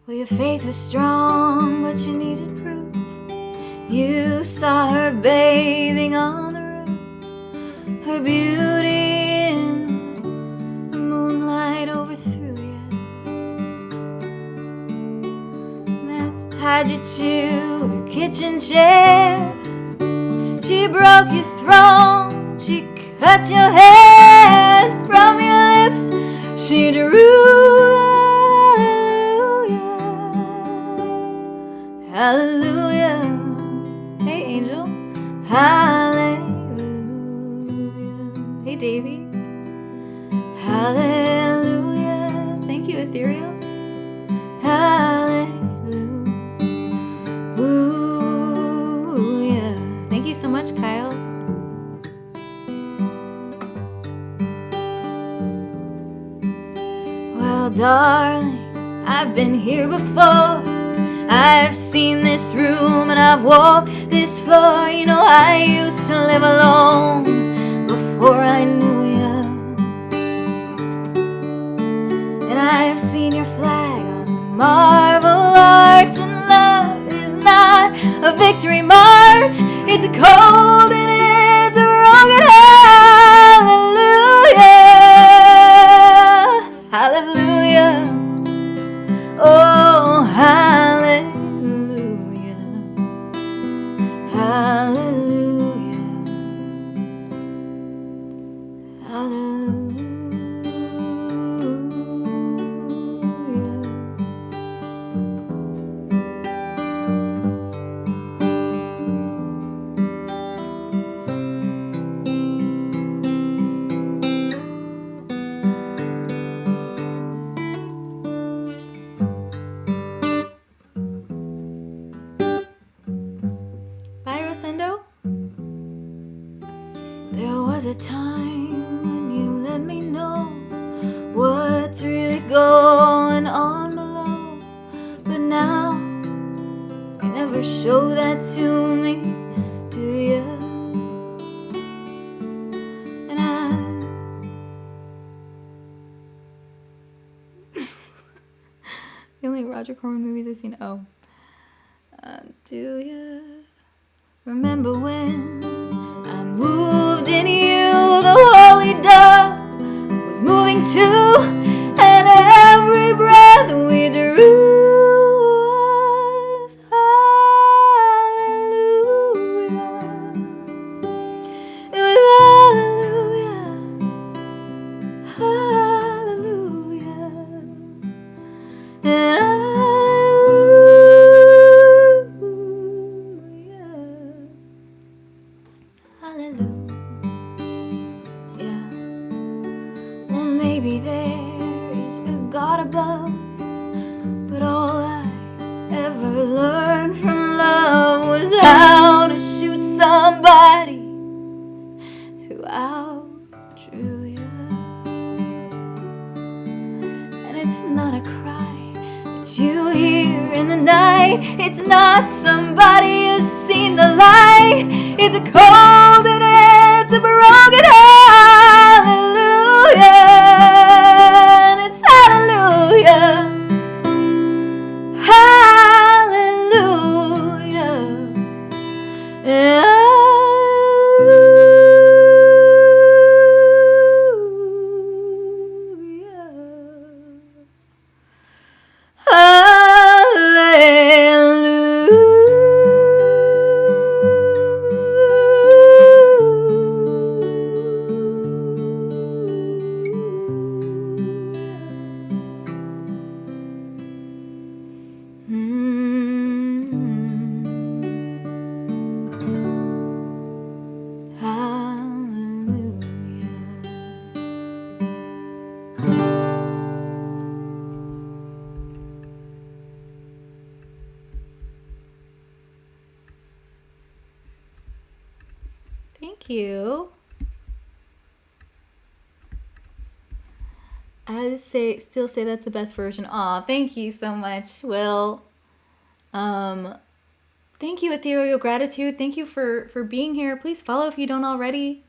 Well, your faith was strong, but you needed proof. You saw her bathing on the roof, her beauty in the moonlight overthrew you. And that's tied you to her kitchen chair. She broke your throne, she cut your hand from your lips, she drew hallelujah, hallelujah. Hey Angel, hallelujah. Hey Davy, hallelujah. Thank you Ethereal, hallelujah. Thank you so much Kyle. Well, darling, I've been here before. I've seen this room and I've walked this floor. You know, I used to live alone before I knew you. And I've seen your flag on the Marble Arch. And love is not a victory march, it's a cold and it's a broken hallelujah, hallelujah, oh hallelujah, hallelujah, hallelujah. Bye, Rosendo. There was a time when you show that to me, do you? And the only Roger Corman movies I've seen. Oh, do you remember when I moved in you? The holy dove was moving too, and every breath we drew was hallelujah. It was hallelujah, hallelujah, and hallelujah, hallelujah. Well, maybe there is a God above, but all I ever learned from love was how to shoot somebody who outdrew you. And it's not a cry, it's you here in the night. It's not somebody who's seen the light. It's a cold and it's a broken hallelujah. And it's hallelujah, hallelujah. Thank you. I still say that's the best version. Aw, thank you so much, Will. Thank you, Ethereal Gratitude. Thank you for being here. Please follow if you don't already.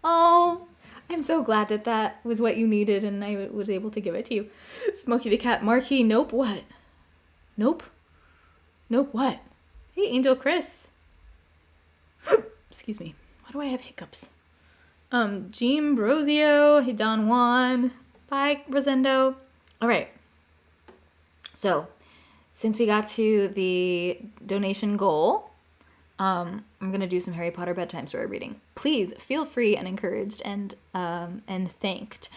Oh, I'm so glad that was what you needed and I was able to give it to you. Smokey the Cat Marquee. Nope, what? Nope. Nope, what? Hey, Angel Chris. Excuse me. Why do I have hiccups? Jean Brosio. Hey, Don Juan. Bye, Rosendo. All right. So, since we got to the donation goal, I'm gonna do some Harry Potter bedtime story reading. Please feel free and encouraged and thanked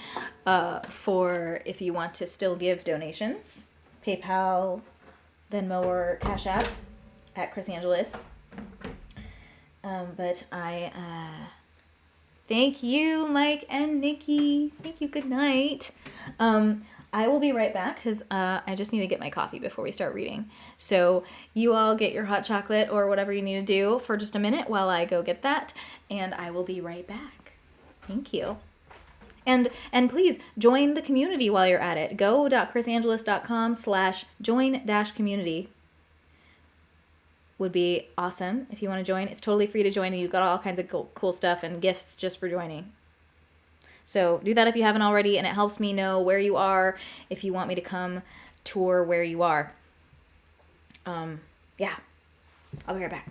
for if you want to still give donations. PayPal, Venmo, or Cash App at Chris Angeles. But I thank you, Mike and Nikki. Thank you. Good night. I will be right back because I just need to get my coffee before we start reading. So you all get your hot chocolate or whatever you need to do for just a minute while I go get that, and I will be right back. Thank you. And please join the community while you're at it. go.chrisangeles.com/join-community would be awesome if you want to join. It's totally free to join, and you've got all kinds of cool stuff and gifts just for joining. So do that if you haven't already, and it helps me know where you are if you want me to come tour where you are. Yeah, I'll be right back.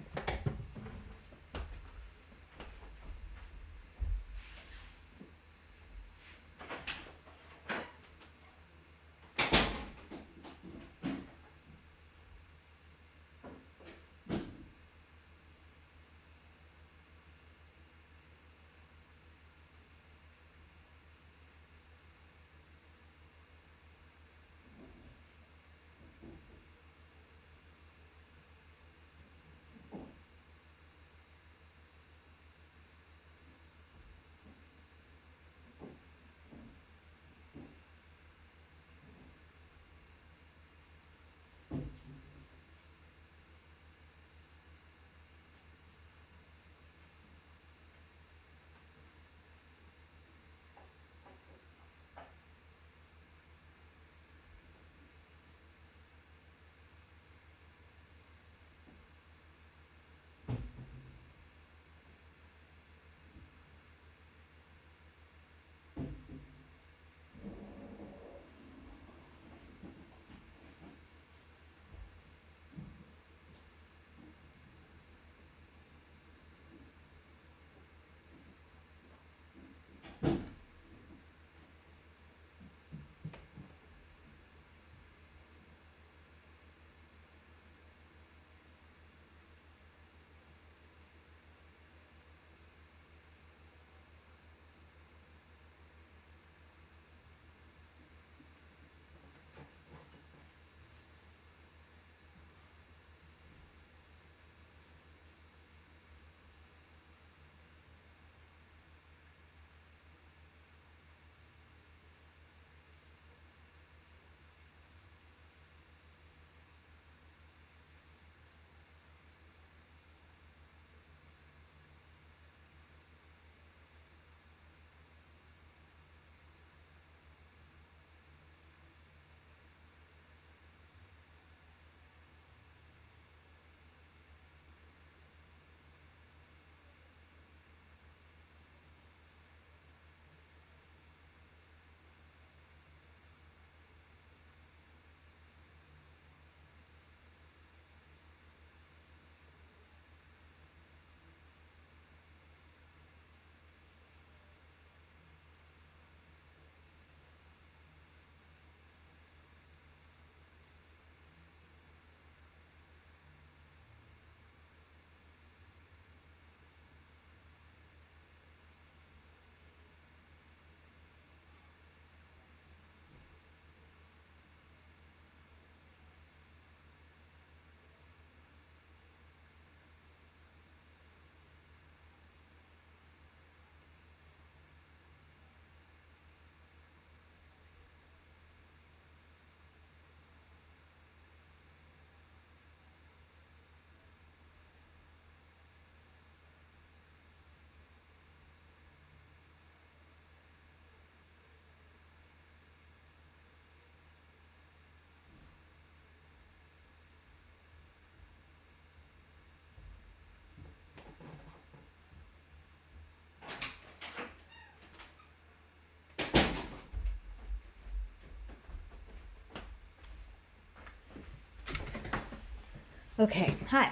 Okay, hi.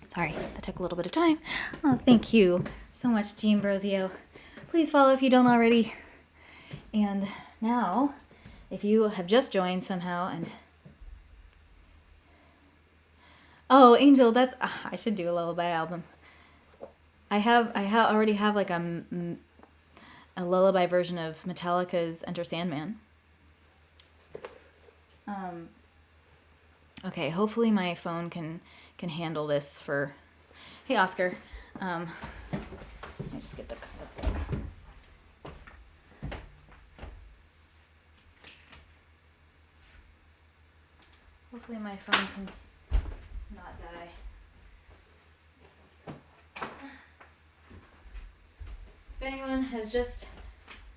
Sorry, that took a little bit of time. Oh, thank you so much, Jean Brosio. Please follow if you don't already. And now, if you have just joined somehow and... Oh, Angel, that's... I should do a lullaby album. I already have like a lullaby version of Metallica's Enter Sandman. Okay, hopefully my phone can handle this for... Hey, Oscar. Let me just get the book. Hopefully my phone can not die. If anyone has just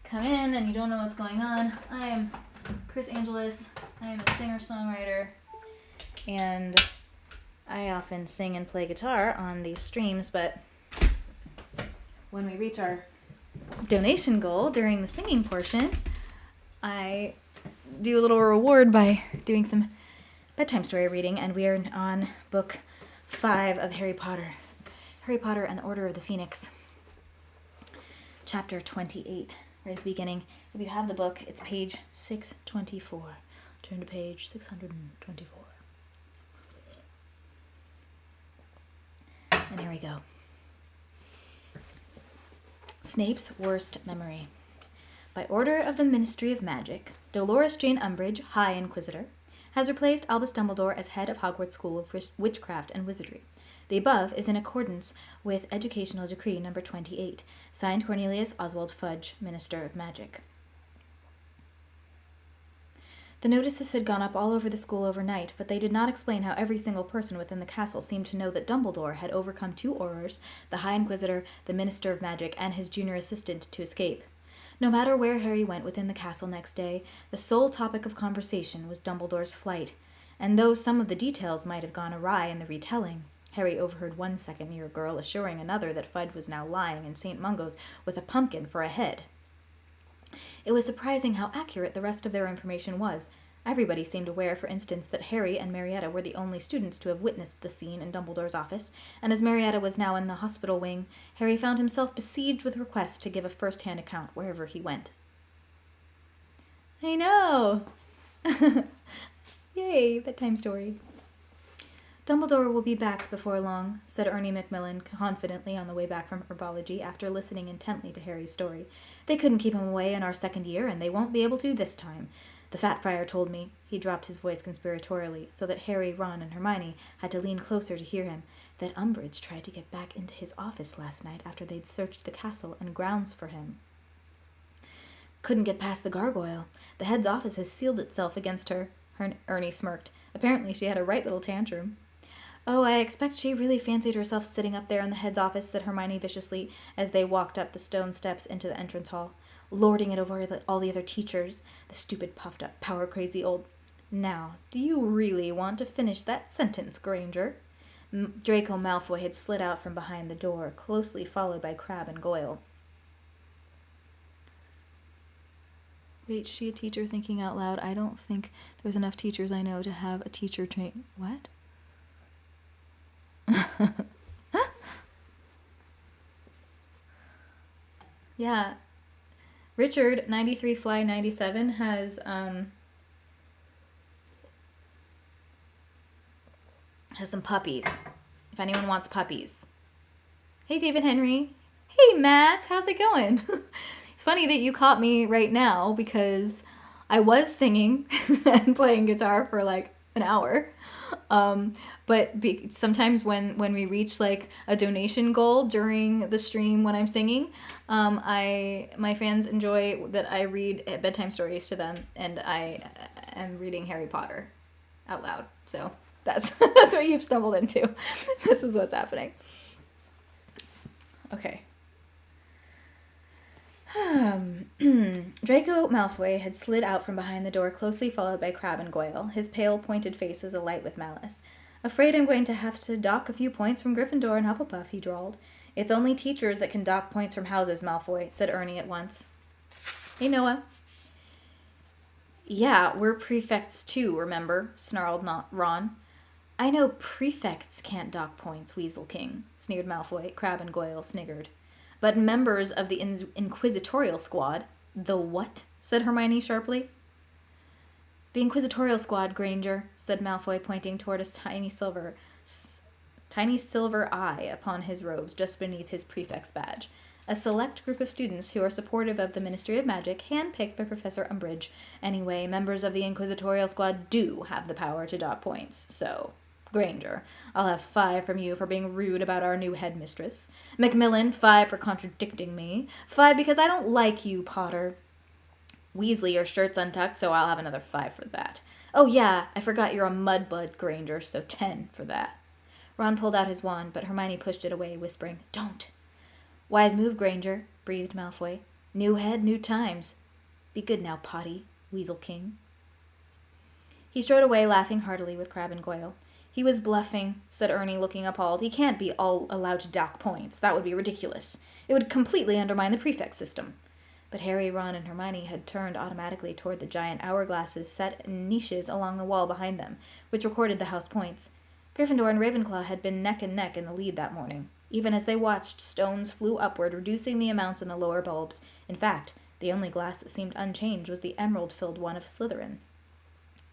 come in and you don't know what's going on, I am Chris Angeles. I am a singer-songwriter, and I often sing and play guitar on these streams, but when we reach our donation goal during the singing portion, I do a little reward by doing some bedtime story reading, and we are on book 5 of Harry Potter. Harry Potter and the Order of the Phoenix. Chapter 28, right at the beginning. If you have the book, it's page 624. Turn to page 624. And here we go. Snape's worst memory. By order of the Ministry of Magic, Dolores Jane Umbridge, High Inquisitor, has replaced Albus Dumbledore as head of Hogwarts School of Witchcraft and Wizardry. The above is in accordance with Educational Decree No. 28, signed Cornelius Oswald Fudge, Minister of Magic. The notices had gone up all over the school overnight, but they did not explain how every single person within the castle seemed to know that Dumbledore had overcome 2 Aurors, the High Inquisitor, the Minister of Magic, and his junior assistant, to escape. No matter where Harry went within the castle next day, the sole topic of conversation was Dumbledore's flight, and though some of the details might have gone awry in the retelling, Harry overheard one second-year girl assuring another that Fudge was now lying in St. Mungo's with a pumpkin for a head. It was surprising how accurate the rest of their information was. Everybody seemed aware, for instance, that Harry and Marietta were the only students to have witnessed the scene in Dumbledore's office, and as Marietta was now in the hospital wing, Harry found himself besieged with requests to give a first-hand account wherever he went. I know! Yay, bedtime story. Dumbledore will be back before long, said Ernie Macmillan confidently on the way back from herbology after listening intently to Harry's story. They couldn't keep him away in our second year, and they won't be able to this time. The Fat Friar told me, he dropped his voice conspiratorially, so that Harry, Ron, and Hermione had to lean closer to hear him, that Umbridge tried to get back into his office last night after they'd searched the castle and grounds for him. Couldn't get past the gargoyle. The head's office has sealed itself against her, Ernie smirked. Apparently she had a right little tantrum. Oh, I expect she really fancied herself sitting up there in the head's office, said Hermione viciously, as they walked up the stone steps into the entrance hall, lording it over all the other teachers, the stupid, puffed-up, power-crazy old... Now, do you really want to finish that sentence, Granger? Draco Malfoy had slid out from behind the door, closely followed by Crabbe and Goyle. Wait, is she a teacher thinking out loud? I don't think there's enough teachers I know to have a teacher train... What? Yeah. Richard, 93 Fly 97, has some puppies. If anyone wants puppies. Hey, David Henry. Hey, Matt. How's it going? It's funny that you caught me right now because I was singing and playing guitar for like an hour. But sometimes when we reach like a donation goal during the stream when I'm singing, my fans enjoy that I read bedtime stories to them, and I am reading Harry Potter out loud. So that's that's what you've stumbled into. This is what's happening. Okay. Draco Malfoy had slid out from behind the door, closely followed by Crabbe and Goyle. His pale, pointed face was alight with malice. Afraid I'm going to have to dock a few points from Gryffindor and Hufflepuff, he drawled. It's only teachers that can dock points from houses, Malfoy, said Ernie at once. Hey, Noah. Yeah, we're prefects too, remember? Snarled Ron. I know prefects can't dock points, Weasel King, sneered Malfoy. Crabbe and Goyle sniggered. But members of the Inquisitorial Squad. The what? Said Hermione sharply. The Inquisitorial Squad, Granger, said Malfoy, pointing toward a tiny silver eye upon his robes just beneath his prefect's badge. A select group of students who are supportive of the Ministry of Magic, handpicked by Professor Umbridge. Anyway, members of the Inquisitorial Squad do have the power to dock points, so... Granger, I'll have 5 from you for being rude about our new headmistress. Macmillan, 5 for contradicting me. 5 because I don't like you, Potter. Weasley, your shirt's untucked, so I'll have another 5 for that. Oh yeah, I forgot you're a mudblood, Granger, so 10 for that. Ron pulled out his wand, but Hermione pushed it away, whispering, Don't. Wise move, Granger, breathed Malfoy. New head, new times. Be good now, Potty, Weasel King. He strode away, laughing heartily with Crabbe and Goyle. He was bluffing, said Ernie, looking appalled. He can't be all allowed to dock points. That would be ridiculous. It would completely undermine the prefect system. But Harry, Ron, and Hermione had turned automatically toward the giant hourglasses set in niches along the wall behind them, which recorded the house points. Gryffindor and Ravenclaw had been neck and neck in the lead that morning. Even as they watched, stones flew upward, reducing the amounts in the lower bulbs. In fact, the only glass that seemed unchanged was the emerald-filled one of Slytherin.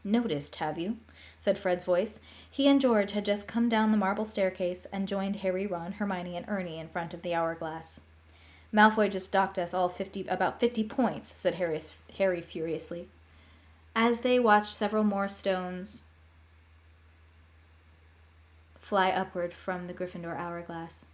Noticed, have you? Said Fred's voice. He and George had just come down the marble staircase and joined Harry, Ron, Hermione, and Ernie in front of the hourglass. Malfoy just docked us all about 50 points, said Harry furiously. As they watched several more stones fly upward from the Gryffindor hourglass.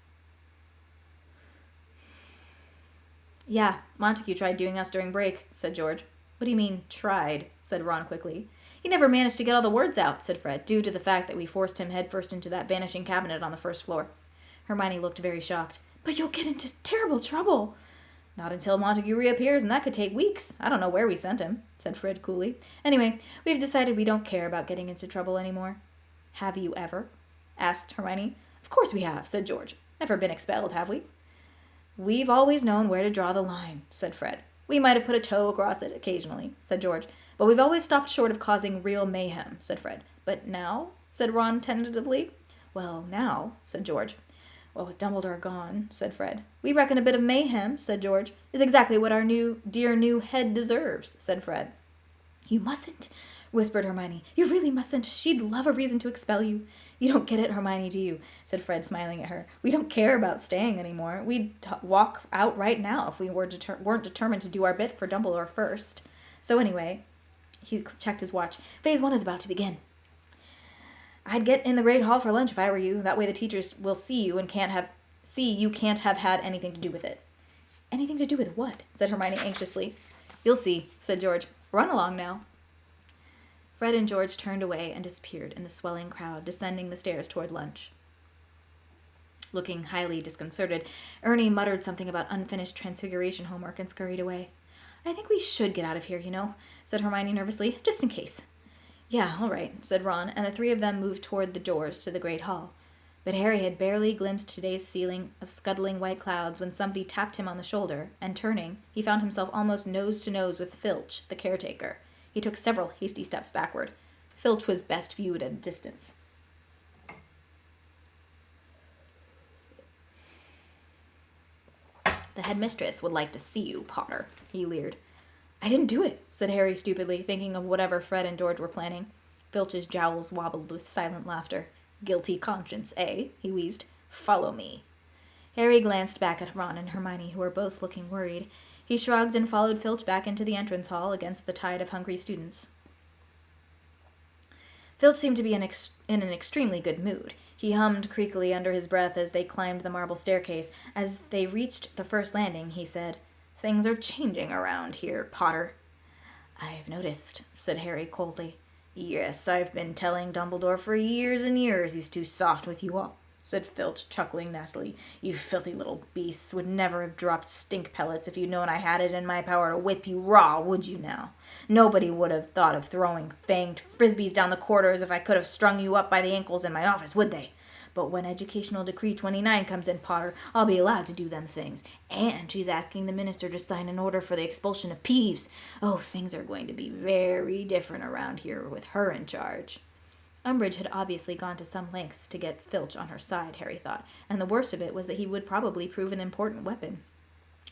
Yeah, Montague tried doing us during break, said George. What do you mean, tried? Said Ron quickly. He never managed to get all the words out, said Fred, due to the fact that we forced him headfirst into that vanishing cabinet on the first floor. Hermione looked very shocked. But you'll get into terrible trouble. Not until Montague reappears, and that could take weeks. I don't know where we sent him, said Fred coolly. Anyway, we've decided we don't care about getting into trouble anymore. Have you ever? Asked Hermione. Of course we have, said George. Never been expelled, have we? We've always known where to draw the line, said Fred. We might have put a toe across it occasionally, said George. But we've always stopped short of causing real mayhem, said Fred. But now? Said Ron tentatively. Well, now, said George. Well, with Dumbledore gone, said Fred. We reckon a bit of mayhem, said George, is exactly what our dear new head deserves, said Fred. You mustn't, whispered Hermione. You really mustn't. She'd love a reason to expel you. You don't get it, Hermione, do you? Said Fred, smiling at her. We don't care about staying anymore. We'd walk out right now if we weren't determined to do our bit for Dumbledore first. So anyway, he checked his watch. Phase 1 is about to begin. I'd get in the Great Hall for lunch if I were you. That way the teachers will see you can't have had anything to do with it. Anything to do with what? Said Hermione anxiously. You'll see, said George. Run along now. Fred and George turned away and disappeared in the swelling crowd descending the stairs toward lunch. Looking highly disconcerted, Ernie muttered something about unfinished Transfiguration homework and scurried away. I think we should get out of here, said Hermione nervously, just in case. Yeah, all right, said Ron, and the 3 of them moved toward the doors to the Great Hall. But Harry had barely glimpsed today's ceiling of scuttling white clouds when somebody tapped him on the shoulder, and turning, he found himself almost nose to nose with Filch, the caretaker. He took several hasty steps backward. Filch was best viewed at a distance. The headmistress would like to see you, Potter, he leered. I didn't do it, said Harry stupidly, thinking of whatever Fred and George were planning. Filch's jowls wobbled with silent laughter. Guilty conscience, eh? He wheezed. Follow me. Harry glanced back at Ron and Hermione, who were both looking worried. He shrugged and followed Filch back into the entrance hall against the tide of hungry students. Filch seemed to be in an extremely good mood. He hummed creakily under his breath as they climbed the marble staircase. As they reached the first landing, he said, Things are changing around here, Potter. I've noticed, said Harry coldly. Yes, I've been telling Dumbledore for years and years he's too soft with you all, said Filch, chuckling nastily. You filthy little beasts would never have dropped stink pellets if you'd known I had it in my power to whip you raw, would you now? Nobody would have thought of throwing fanged frisbees down the corridors if I could have strung you up by the ankles in my office, would they? But when Educational Decree 29 comes in, Potter, I'll be allowed to do them things. And she's asking the minister to sign an order for the expulsion of Peeves. Oh, things are going to be very different around here with her in charge. Umbridge had obviously gone to some lengths to get Filch on her side, Harry thought, and the worst of it was that he would probably prove an important weapon.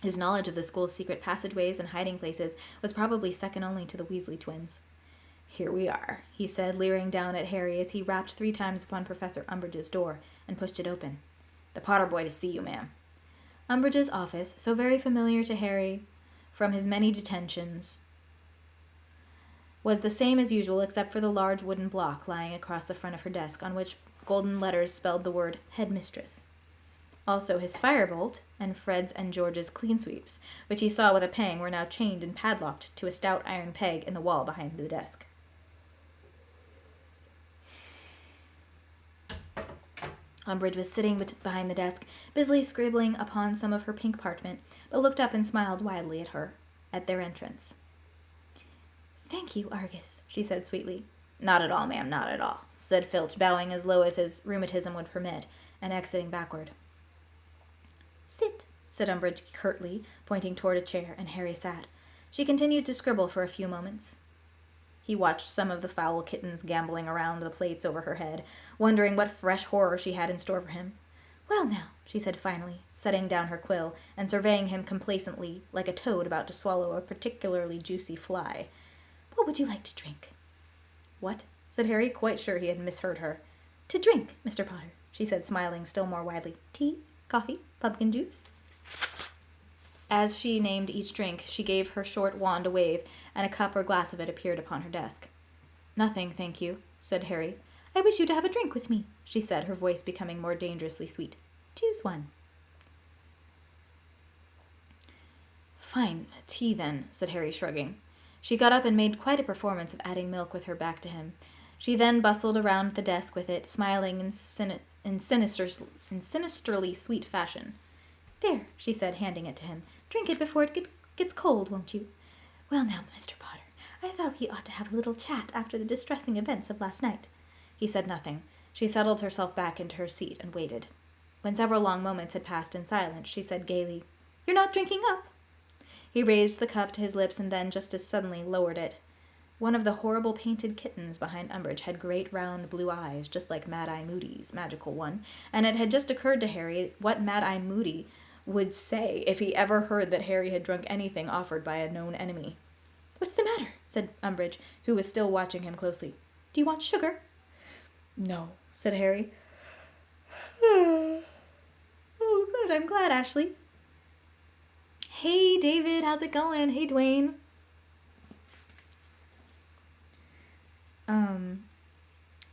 His knowledge of the school's secret passageways and hiding places was probably second only to the Weasley twins. Here we are, he said, leering down at Harry as he rapped 3 times upon Professor Umbridge's door and pushed it open. The Potter boy to see you, ma'am. Umbridge's office, so very familiar to Harry from his many detentions, was the same as usual except for the large wooden block lying across the front of her desk on which golden letters spelled the word Headmistress. Also his firebolt and Fred's and George's clean sweeps, which he saw with a pang were now chained and padlocked to a stout iron peg in the wall behind the desk. Umbridge was sitting behind the desk, busily scribbling upon some of her pink parchment, but looked up and smiled widely at their entrance. "Thank you, Argus," she said sweetly. "Not at all, ma'am, not at all," said Filch, bowing as low as his rheumatism would permit, and exiting backward. "Sit," said Umbridge curtly, pointing toward a chair, and Harry sat. She continued to scribble for a few moments. He watched some of the foul kittens gamboling around the plates over her head, wondering what fresh horror she had in store for him. "Well now," she said finally, setting down her quill and surveying him complacently like a toad about to swallow a particularly juicy fly. "What would you like to drink?" "What?" said Harry, quite sure he had misheard her. "To drink, Mr. Potter," she said, smiling still more widely. "Tea, coffee, pumpkin juice?" As she named each drink, she gave her short wand a wave, and a cup or glass of it appeared upon her desk. "Nothing, thank you," said Harry. "I wish you to have a drink with me," she said, her voice becoming more dangerously sweet. "Choose one." "Fine, tea then," said Harry, shrugging. She got up and made quite a performance of adding milk with her back to him. She then bustled around the desk with it, smiling in sinisterly sweet fashion. "There," she said, handing it to him. "Drink it before it gets cold, won't you? Well now, Mr. Potter, I thought we ought to have a little chat after the distressing events of last night." He said nothing. She settled herself back into her seat and waited. When several long moments had passed in silence, she said gaily, "You're not drinking up?" He raised the cup to his lips and then, just as suddenly, lowered it. One of the horrible painted kittens behind Umbridge had great round blue eyes, just like Mad-Eye Moody's magical one, and it had just occurred to Harry what Mad-Eye Moody would say if he ever heard that Harry had drunk anything offered by a known enemy. "What's the matter?" said Umbridge, who was still watching him closely. "Do you want sugar?" "No," said Harry. "Oh, good. I'm glad, Ashley." "Hey, David. How's it going? Hey, Dwayne."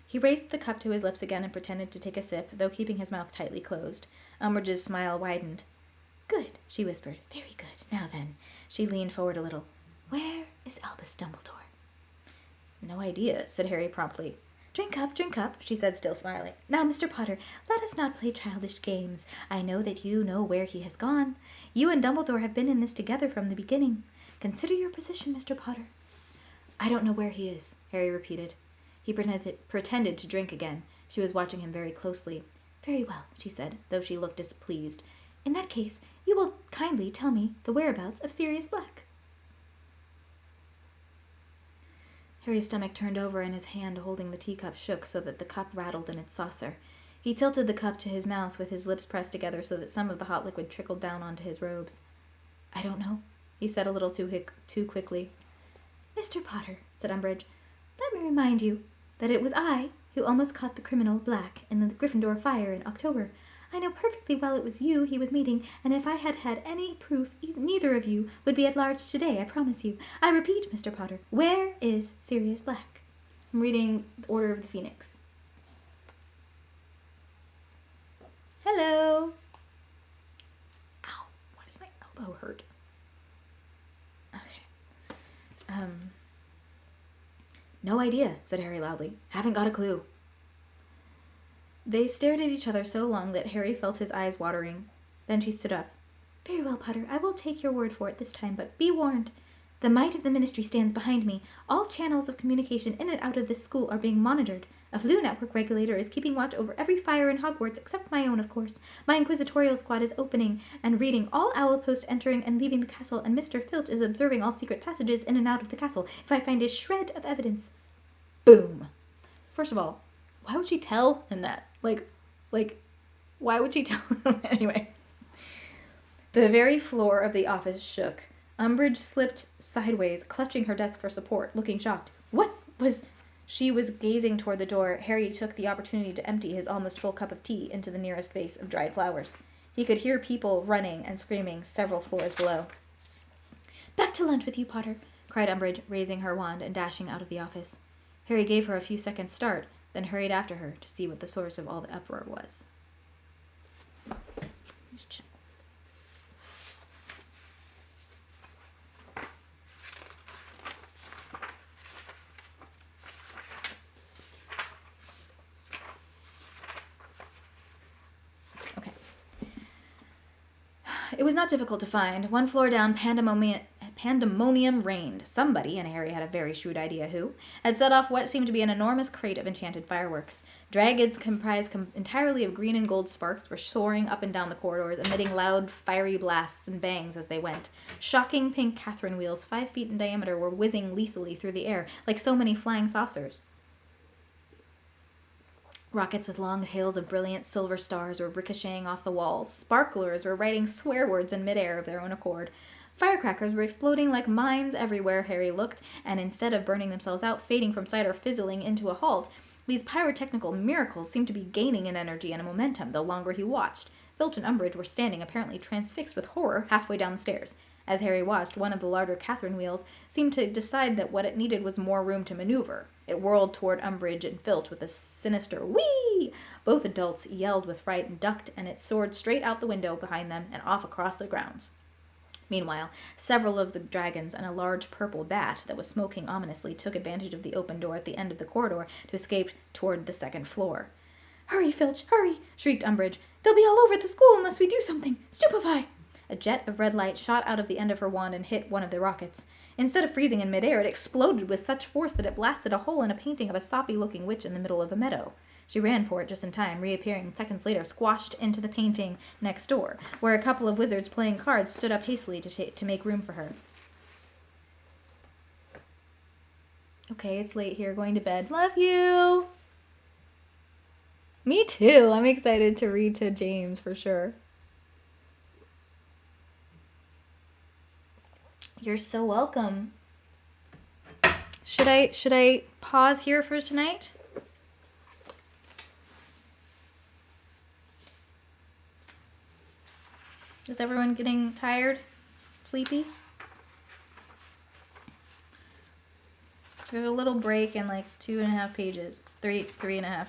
He raised the cup to his lips again and pretended to take a sip, though keeping his mouth tightly closed. Umbridge's smile widened. "Good," she whispered. "Very good. Now then." She leaned forward a little. "Where is Albus Dumbledore?" "No idea," said Harry promptly. Drink up," she said, still smiling. "Now, Mr. Potter, let us not play childish games. I know that you know where he has gone. You and Dumbledore have been in this together from the beginning. Consider your position, Mr. Potter." "I don't know where he is," Harry repeated. He pretended to drink again. She was watching him very closely. "Very well," she said, though she looked displeased. "In that case, you will kindly tell me the whereabouts of Sirius Black." Harry's stomach turned over and his hand holding the teacup shook so that the cup rattled in its saucer. He tilted the cup to his mouth with his lips pressed together so that some of the hot liquid trickled down onto his robes. "I don't know," he said a little too quickly. "Mr. Potter," said Umbridge, "let me remind you that it was I who almost caught the criminal Black in the Gryffindor fire in October. I know perfectly well it was you he was meeting, and if I had had any proof, neither of you would be at large today, I promise you. I repeat, Mr. Potter, where is Sirius Black?" I'm reading Order of the Phoenix. Hello. Ow, why does my elbow hurt? Okay. No idea, said Harry loudly. Haven't got a clue. They stared at each other so long that Harry felt his eyes watering. Then she stood up. "Very well, Potter, I will take your word for it this time, but be warned. The might of the ministry stands behind me. All channels of communication in and out of this school are being monitored. A Floo network regulator is keeping watch over every fire in Hogwarts, except my own, of course. My inquisitorial squad is opening and reading all owl posts entering and leaving the castle, and Mr. Filch is observing all secret passages in and out of the castle if I find a shred of evidence. Boom. First of all, why would she tell him that? Like, why would she tell him? Anyway. The very floor of the office shook. Umbridge slipped sideways, clutching her desk for support, looking shocked. What was... She was gazing toward the door. Harry took the opportunity to empty his almost full cup of tea into the nearest vase of dried flowers. He could hear people running and screaming several floors below. Back to lunch with you, Potter, cried Umbridge, raising her wand and dashing out of the office. Harry gave her a few seconds' start, then hurried after her to see what the source of all the uproar was. Let's check. It was not difficult to find. 1 floor down, pandemonium reigned. Somebody, and Harry had a very shrewd idea who, had set off what seemed to be an enormous crate of enchanted fireworks. Dragons comprised entirely of green and gold sparks were soaring up and down the corridors, emitting loud, fiery blasts and bangs as they went. Shocking pink Catherine wheels 5 feet in diameter were whizzing lethally through the air, like so many flying saucers. Rockets with long tails of brilliant silver stars were ricocheting off the walls. Sparklers were writing swear words in midair of their own accord. Firecrackers were exploding like mines everywhere Harry looked, and instead of burning themselves out, fading from sight, or fizzling into a halt, these pyrotechnical miracles seemed to be gaining in energy and momentum the longer he watched. Filch and Umbridge were standing, apparently transfixed with horror, halfway down the stairs. As Harry watched, one of the larger Catherine wheels seemed to decide that what it needed was more room to maneuver. It whirled toward Umbridge and Filch with a sinister whee! Both adults yelled with fright and ducked, and it soared straight out the window behind them and off across the grounds. Meanwhile, several of the dragons and a large purple bat that was smoking ominously took advantage of the open door at the end of the corridor to escape toward the 2nd floor. Hurry, Filch, hurry! Shrieked Umbridge. They'll be all over the school unless we do something. Stupefy! A jet of red light shot out of the end of her wand and hit one of the rockets. Instead of freezing in midair, it exploded with such force that it blasted a hole in a painting of a soppy-looking witch in the middle of a meadow. She ran for it just in time, reappearing seconds later, squashed into the painting next door, where a couple of wizards playing cards stood up hastily to make room for her. Okay, it's late here, going to bed. Love you! Me too. I'm excited to read to James for sure. You're so welcome. Should I pause here for tonight? Is everyone getting tired? Sleepy? There's a little break in like 2.5 pages. 3.5.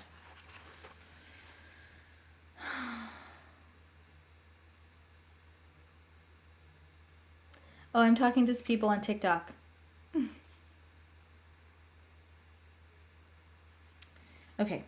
Oh, I'm talking to people on TikTok. Okay.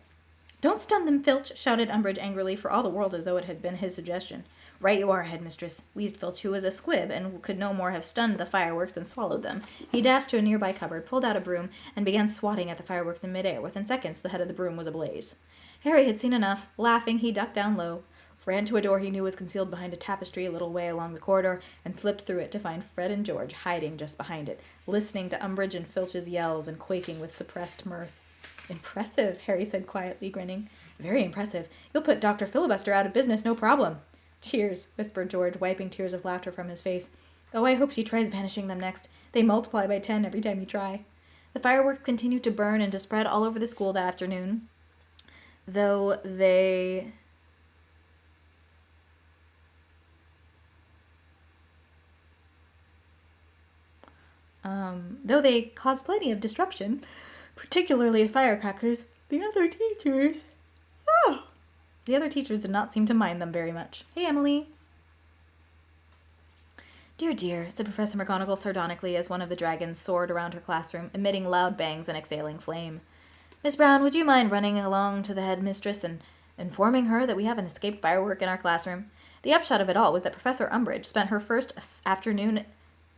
Don't stun them, Filch, shouted Umbridge angrily, for all the world as though it had been his suggestion. Right you are, headmistress, wheezed Filch, who was a squib and could no more have stunned the fireworks than swallowed them. He dashed to a nearby cupboard, pulled out a broom, and began swatting at the fireworks in midair. Within seconds, the head of the broom was ablaze. Harry had seen enough. Laughing, he ducked down low, ran to a door he knew was concealed behind a tapestry a little way along the corridor, and slipped through it to find Fred and George hiding just behind it, listening to Umbridge and Filch's yells and quaking with suppressed mirth. Impressive, Harry said quietly, grinning. Very impressive. You'll put Dr. Filibuster out of business, no problem. Cheers, whispered George, wiping tears of laughter from his face. Oh, I hope she tries banishing them next. They multiply by 10 every time you try. The fireworks continued to burn and to spread all over the school that afternoon, though they caused plenty of disruption, particularly firecrackers. The other teachers did not seem to mind them very much. Hey, Emily. Dear, dear, said Professor McGonagall sardonically as one of the dragons soared around her classroom, emitting loud bangs and exhaling flame. Miss Brown, would you mind running along to the headmistress and informing her that we have an escaped firework in our classroom? The upshot of it all was that Professor Umbridge spent her first afternoon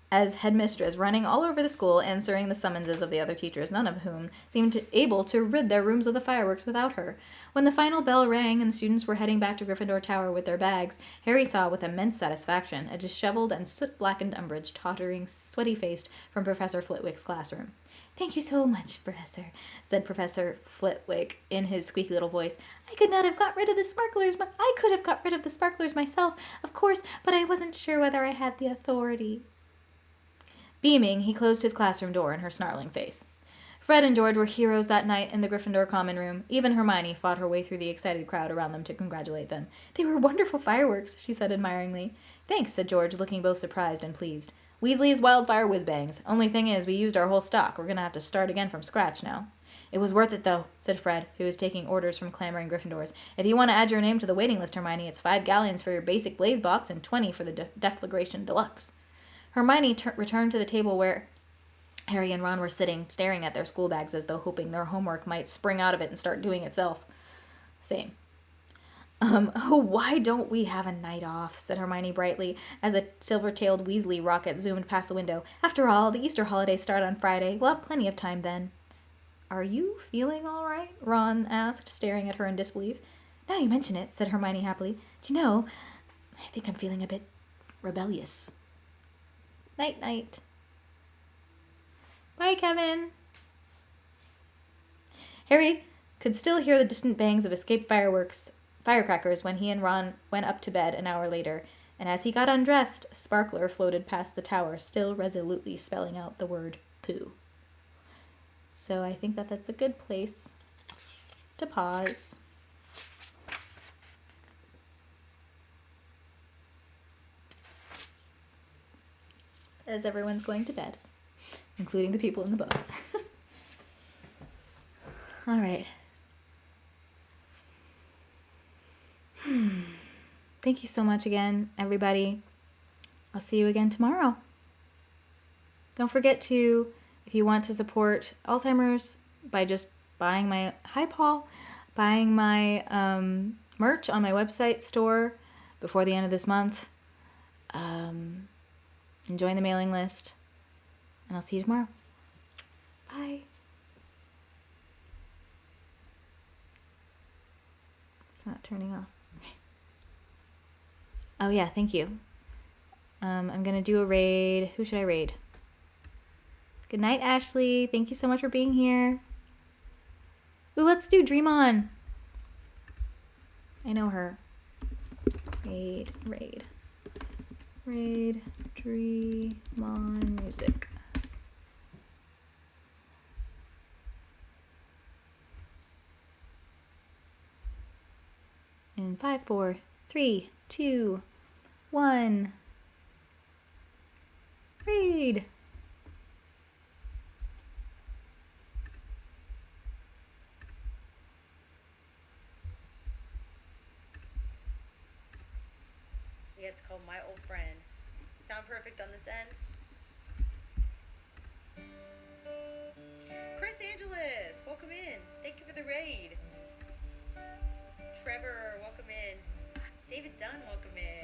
as headmistress, running all over the school, answering the summonses of the other teachers, none of whom seemed able to rid their rooms of the fireworks without her. When the final bell rang and the students were heading back to Gryffindor Tower with their bags, Harry saw with immense satisfaction a disheveled and soot-blackened Umbridge tottering, sweaty-faced, from Professor Flitwick's classroom. "Thank you so much, Professor," said Professor Flitwick in his squeaky little voice. I could have got rid of the sparklers myself, of course, but I wasn't sure whether I had the authority." Beaming, he closed his classroom door in her snarling face. Fred and George were heroes that night in the Gryffindor common room. Even Hermione fought her way through the excited crowd around them to congratulate them. "They were wonderful fireworks," she said admiringly. "Thanks," said George, looking both surprised and pleased. "Weasley's wildfire whiz-bangs. Only thing is, we used our whole stock. We're gonna have to start again from scratch now." "It was worth it, though," said Fred, who was taking orders from clamoring Gryffindors. "If you want to add your name to the waiting list, Hermione, it's 5 galleons for your basic blaze box and 20 for the deflagration deluxe." Hermione returned to the table where Harry and Ron were sitting, staring at their school bags as though hoping their homework might spring out of it and start doing itself. Same. "Oh, why don't we have a night off?" said Hermione brightly, as a silver-tailed Weasley rocket zoomed past the window. "After all, the Easter holidays start on Friday. We'll have plenty of time then." "Are you feeling all right?" Ron asked, staring at her in disbelief. "Now you mention it," said Hermione happily. "Do you know, I think I'm feeling a bit rebellious." Night-night. Bye, Kevin. Harry could still hear the distant bangs of escaped firecrackers when he and Ron went up to bed an hour later, and as he got undressed, Sparkler floated past the tower, still resolutely spelling out the word poo. So I think that that's a good place to pause. As everyone's going to bed, including the people in the book. All right. Thank you so much again, everybody. I'll see you again tomorrow. Don't forget to, if you want to support Alzheimer's by just buying my, hi Paul, buying my merch on my website store before the end of this month. Join the mailing list, and I'll see you tomorrow. Bye. It's not turning off. Oh yeah, thank you. I'm gonna do a raid. Who should I raid? Good night, Ashley. Thank you so much for being here. Ooh, let's do Dream On. I know her. Raid, Dream On music. In 5, 4, 3, 2, 1. Raid. Yeah, it's called My Old Friend. Sound perfect on this end? Chris Angeles, welcome in. Thank you for the raid. Trevor, welcome in. David Dunn, welcome in.